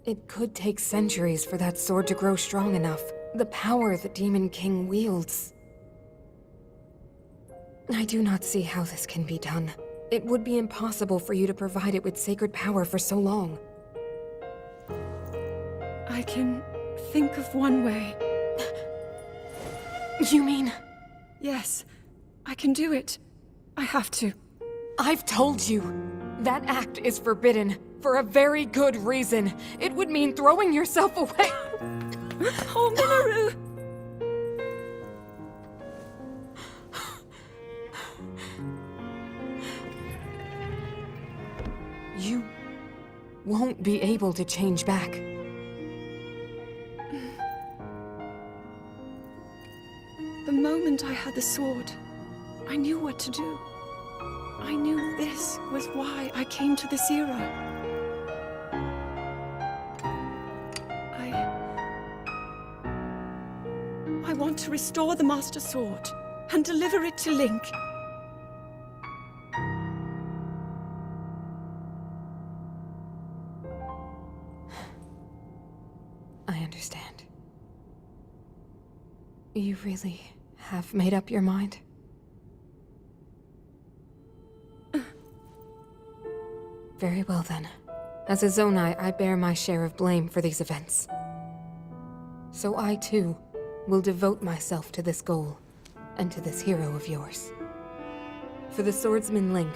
it could take centuries for that sword to grow strong enough. The power the Demon King wields. I do not see how this can be done. It would be impossible for you to provide it with sacred power for so long. I can think of one way. You mean? Yes, I can do it. I have to. I've told you. That act is forbidden, for a very good reason. It would mean throwing yourself away. Oh, Minoru! You won't be able to change back. The moment I had the sword, I knew what to do. I knew this was why I came to this era. I want to restore the Master Sword and deliver it to Link. I understand. You really have made up your mind? Very well then. As a Zonai, I bear my share of blame for these events. So I too will devote myself to this goal, and to this hero of yours. For the swordsman Link,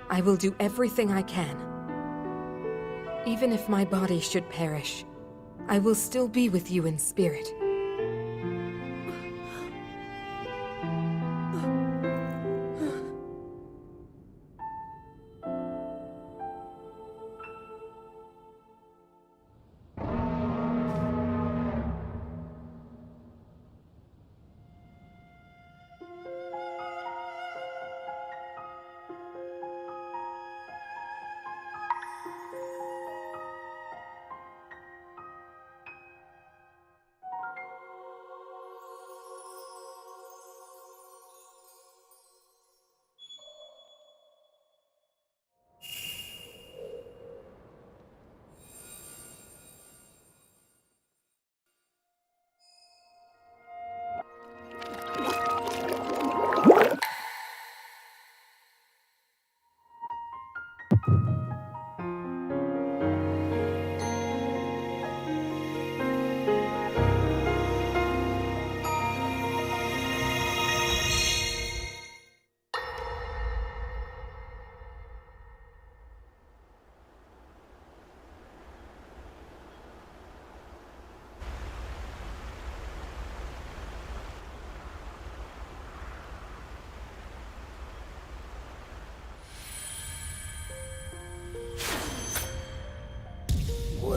I will do everything I can. Even if my body should perish, I will still be with you in spirit.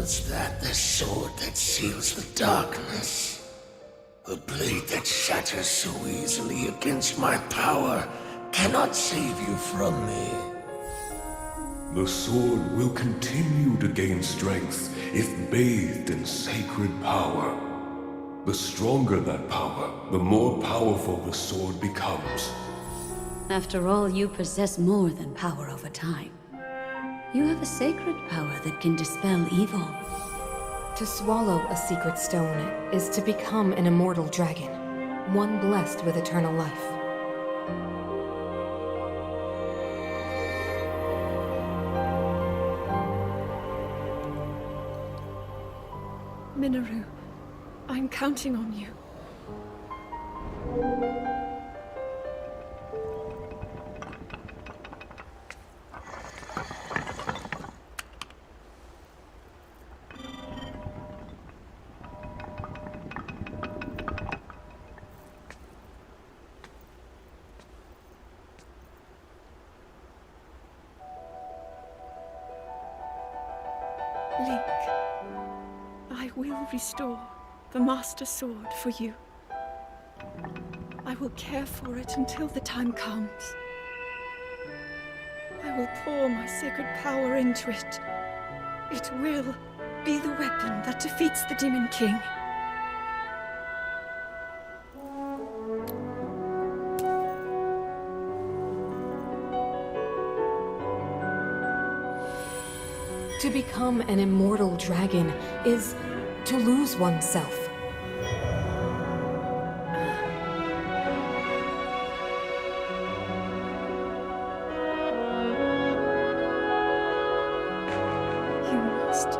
Was that the sword that seals the darkness? The blade that shatters so easily against my power cannot save you from me. The sword will continue to gain strength if bathed in sacred power. The stronger that power, the more powerful the sword becomes. After all, you possess more than power over time. You have a sacred power that can dispel evil. To swallow a secret stone is to become an immortal dragon, one blessed with eternal life. Minoru, I'm counting on you. Link, I will restore the Master Sword for you. I will care for it until the time comes. I will pour my sacred power into it. It will be the weapon that defeats the Demon King. To become an immortal dragon is to lose oneself. You must.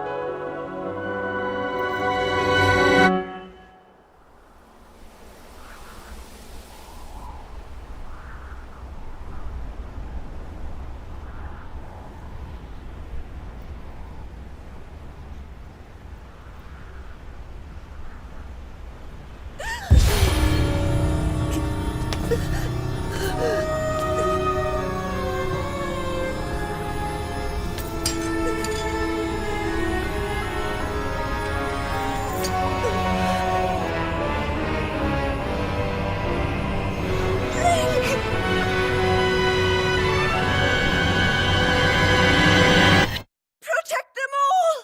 Protect them all!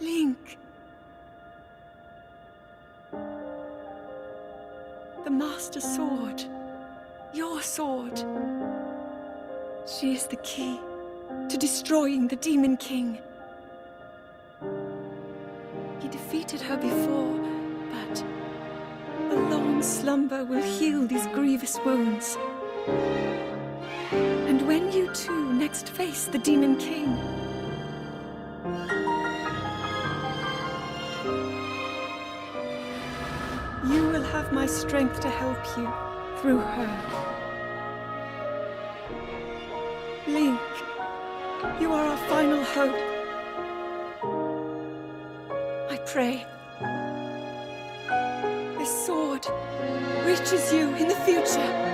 Link. The Master Sword. Your sword. She is the key to destroying the Demon King. He defeated her before, but a long slumber will heal these grievous wounds. And when you two next face the Demon King, you will have my strength to help you through her. Link, you are our final hope. I pray this sword reaches you in the future.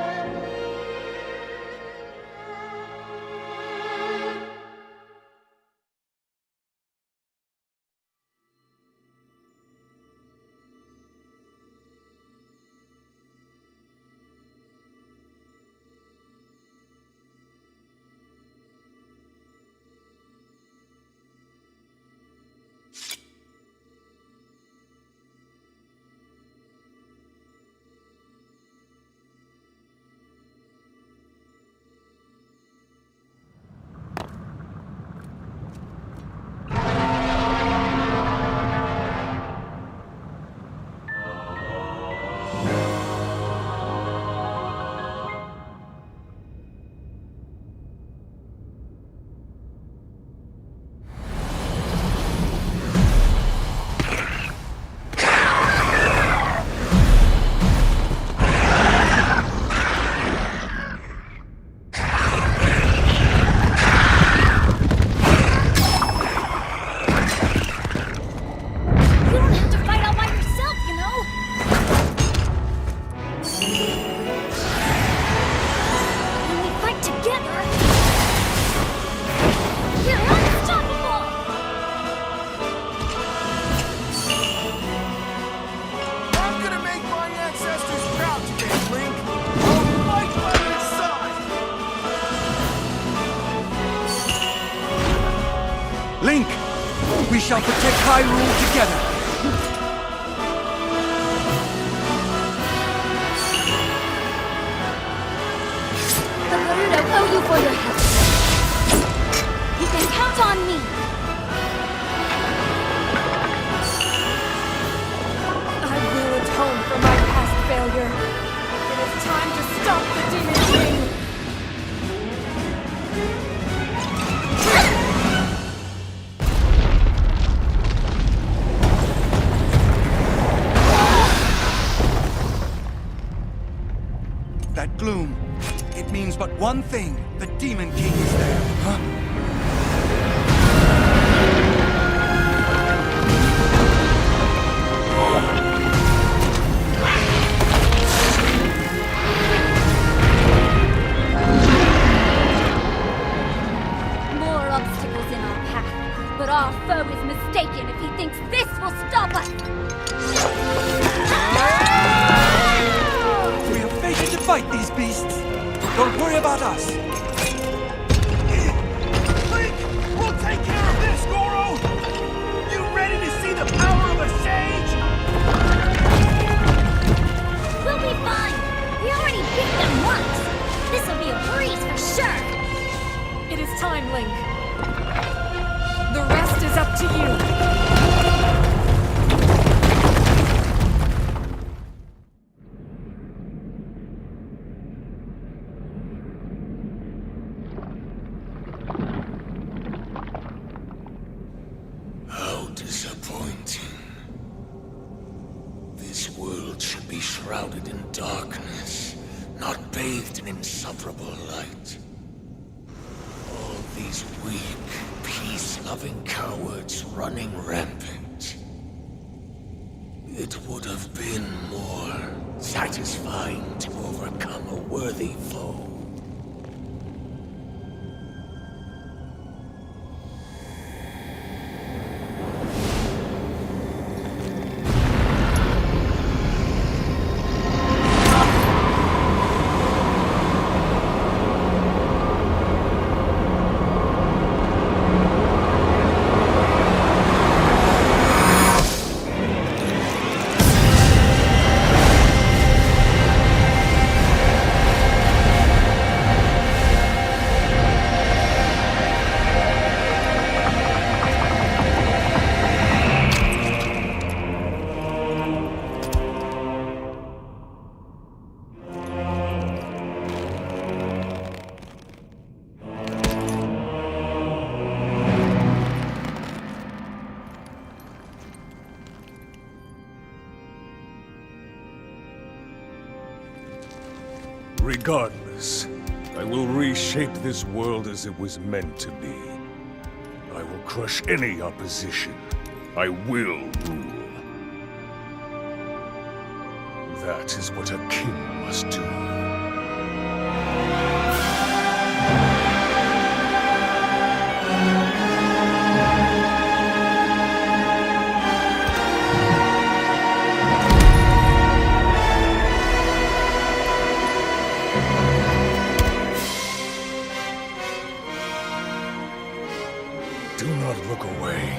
Link! We shall protect Hyrule together! The Gerudo owe you for your help. You can count on me. I will atone for my past failure. It is time to stop the Demon King! That gloom, it means but one thing. The Demon King is there, huh? More obstacles in our path, but our foe is mistaken if he thinks this will stop us. We have fated to fight these beasts. Don't worry about us. Link! We'll take care of this, Goro! You ready to see the power of a sage? We'll be fine. We already beat them once. This'll be a breeze for sure. It is time, Link. The rest is up to you. How disappointing. This world should be shrouded in darkness, not bathed in insufferable light. All these weak, peace-loving cowards running rampant. It would have been more satisfying to overcome a worthy foe. Regardless, I will reshape this world as it was meant to be. I will crush any opposition. I will rule. That is what a king must do. Do not look away.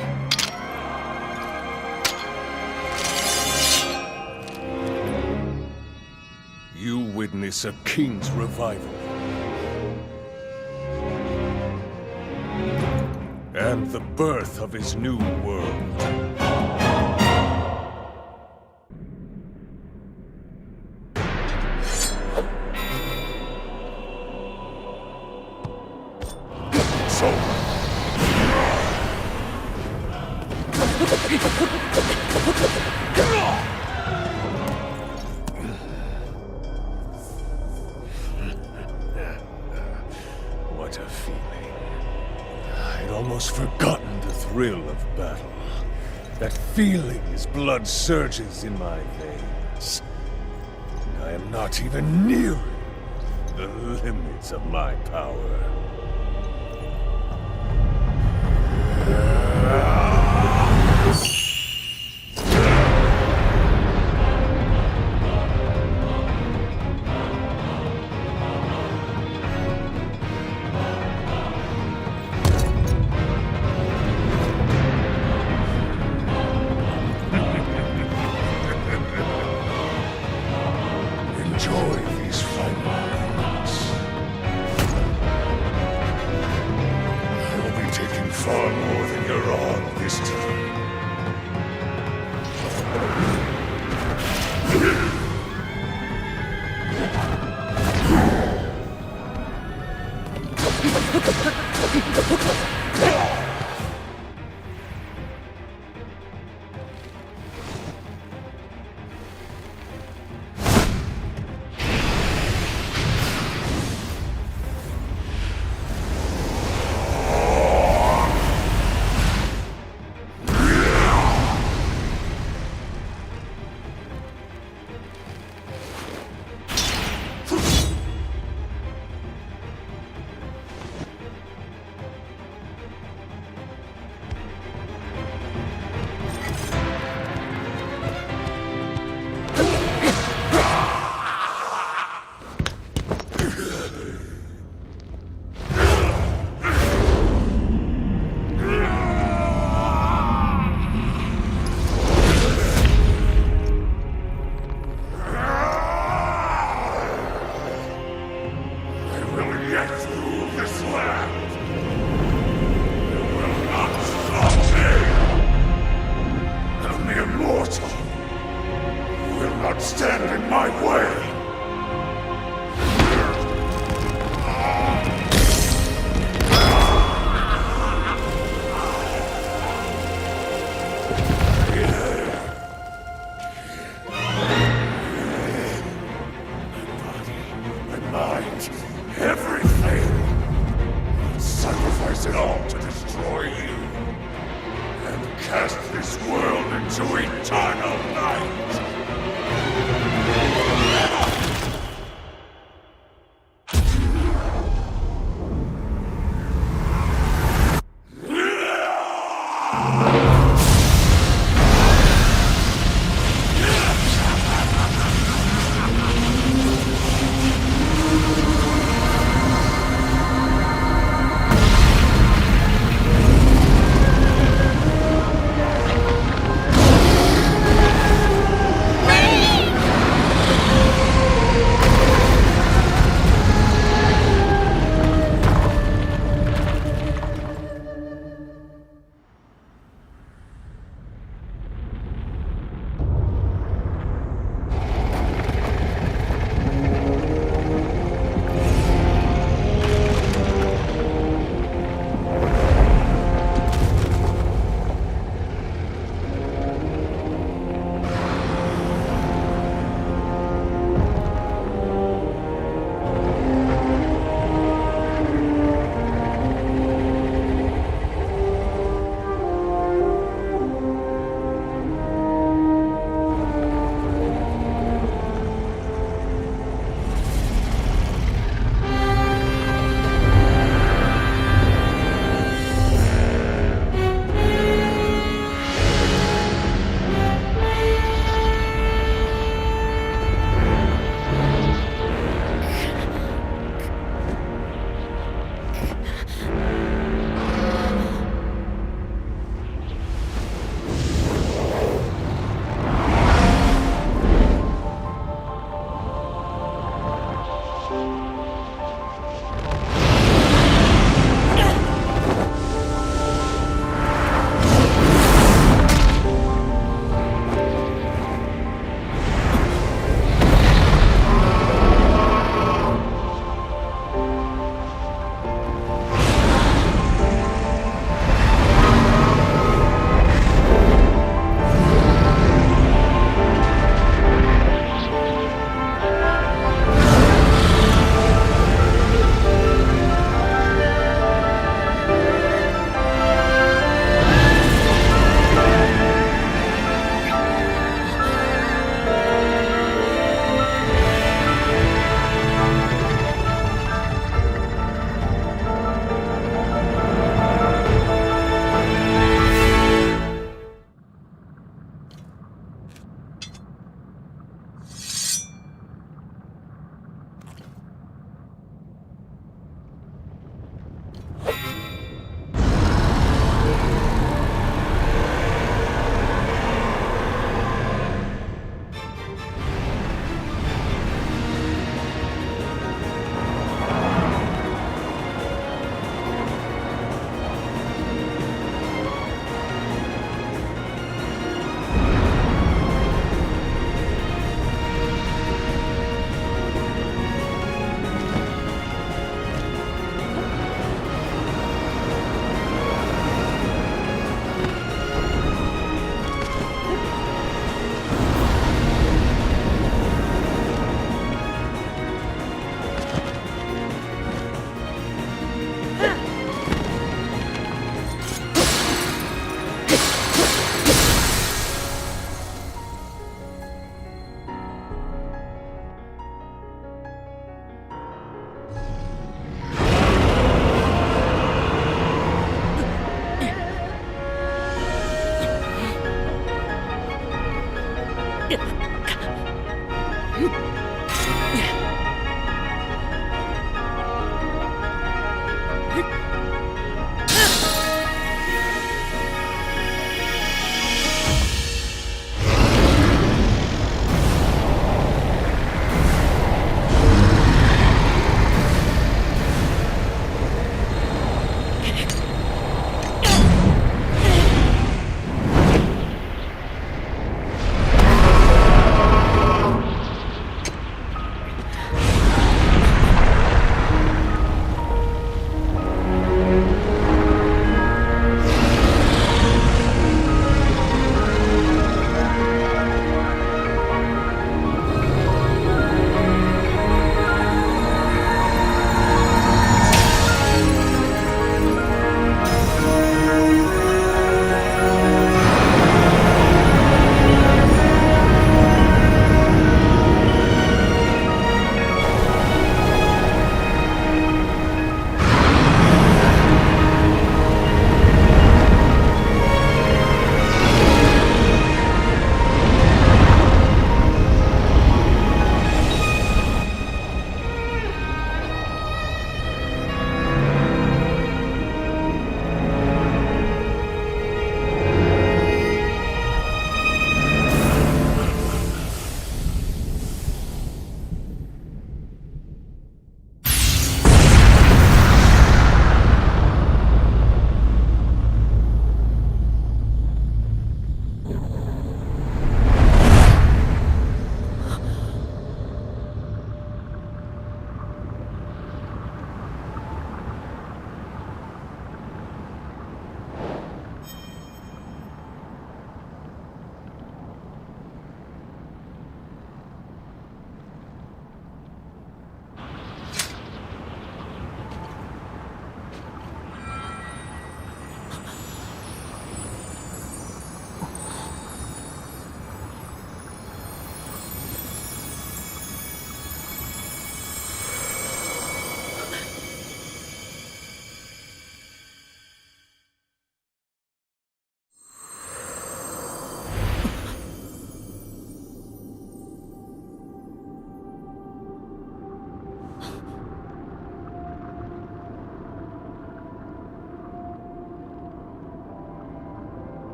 You witness a king's revival. And the birth of his new world. So... What a feeling. I'd almost forgotten the thrill of battle. That feeling as blood surges in my veins. And I am not even nearing the limits of my power. Enjoy these final moments. I will be taking far more than you're on this time. Stand in my way! My mind, everything! I'll sacrifice it all to destroy you! And cast this world into eternal night!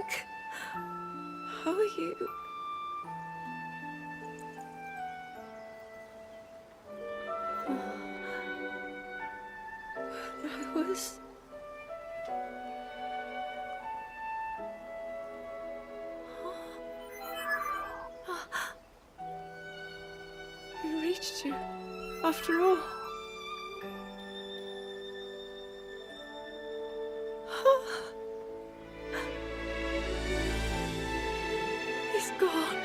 Link? How are you? I was... We reached you, after all. He's gone.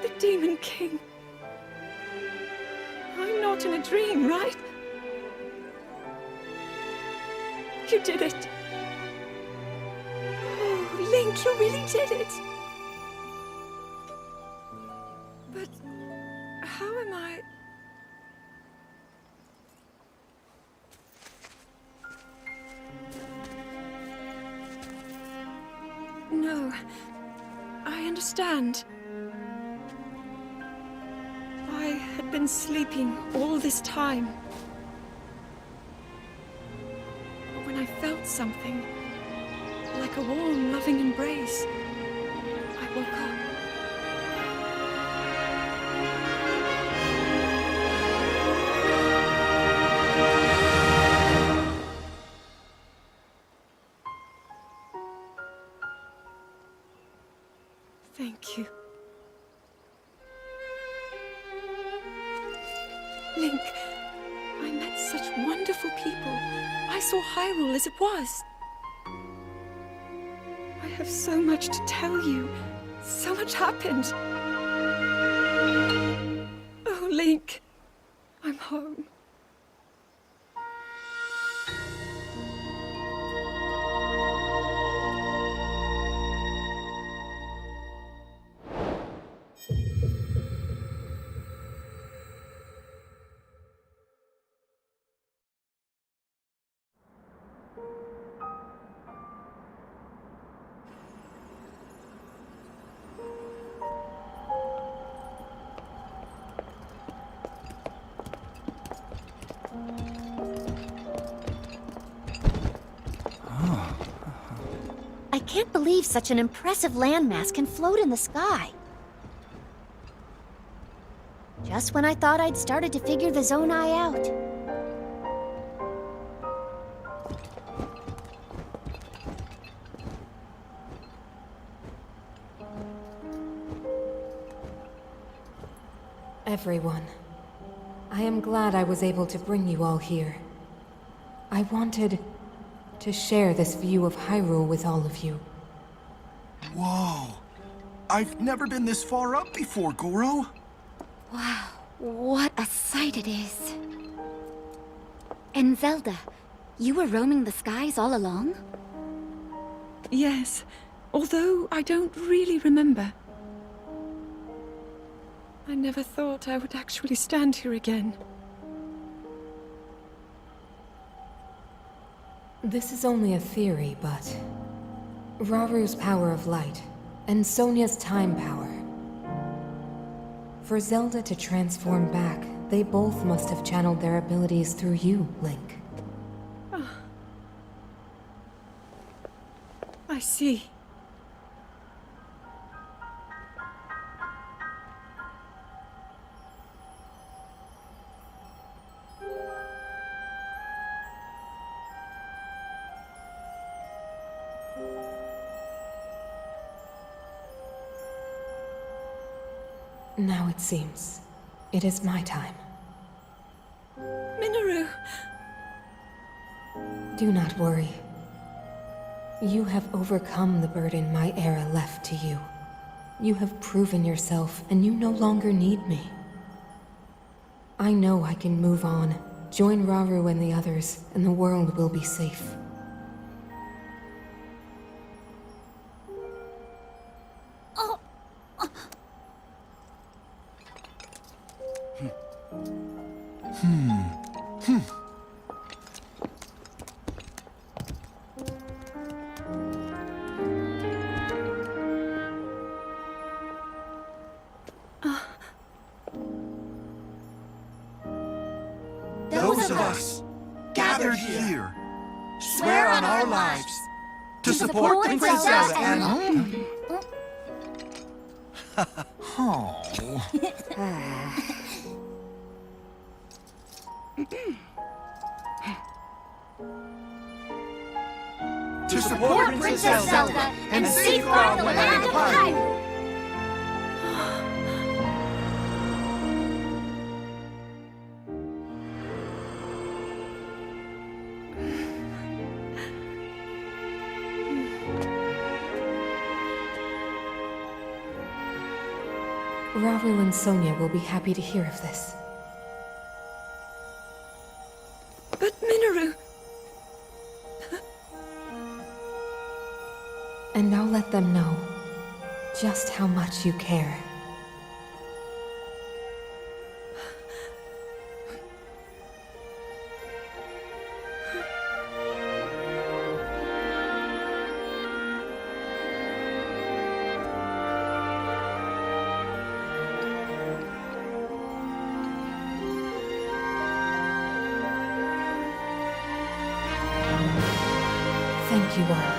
The Demon King. I'm not in a dream, right? You did it. Oh, Link, you really did it. But how am I... No, I understand. I had been sleeping all this time. But when I felt something, like a warm, loving embrace, I woke up. Thank you. Link, I met such wonderful people. I saw Hyrule as it was. I have so much to tell you. So much happened. Oh, Link, I'm home. I can't believe such an impressive landmass can float in the sky. Just when I thought I'd started to figure the Zonai out. Everyone, I am glad I was able to bring you all here. I wanted to share this view of Hyrule with all of you. Whoa! I've never been this far up before, Goro. Wow, what a sight it is. And Zelda, you were roaming the skies all along? Yes, although I don't really remember. I never thought I would actually stand here again. This is only a theory, but... Raru's power of light, and Sonia's time power. For Zelda to transform back, they both must have channeled their abilities through you, Link. I see. Now it seems it is my time. Minoru! Do not worry. You have overcome the burden my era left to you. You have proven yourself, and you no longer need me. I know I can move on, join Raru and the others, and the world will be safe. Those of us gathered here swear on our lives to support Princess Zelda and... Oh. To support Princess Zelda and safeguard the land of Hyrule. Rauru and Sonia will be happy to hear of this. But Minoru... And I'll let them know just how much you care. Thank you all.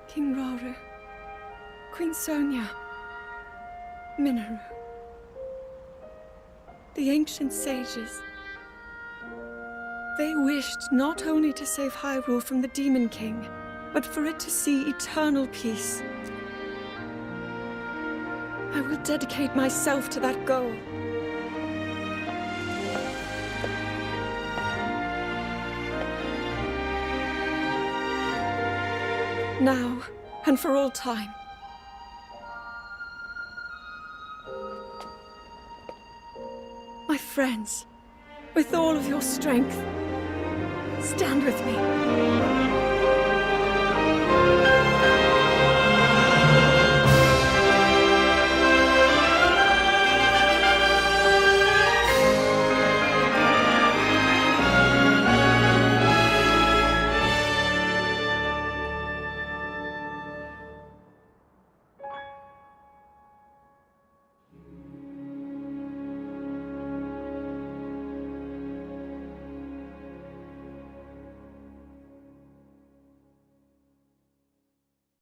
King Rauru, Queen Sonia, Minoru. The ancient sages. They wished not only to save Hyrule from the Demon King, but for it to see eternal peace. I will dedicate myself to that goal. Now, and for all time. My friends, with all of your strength, stand with me.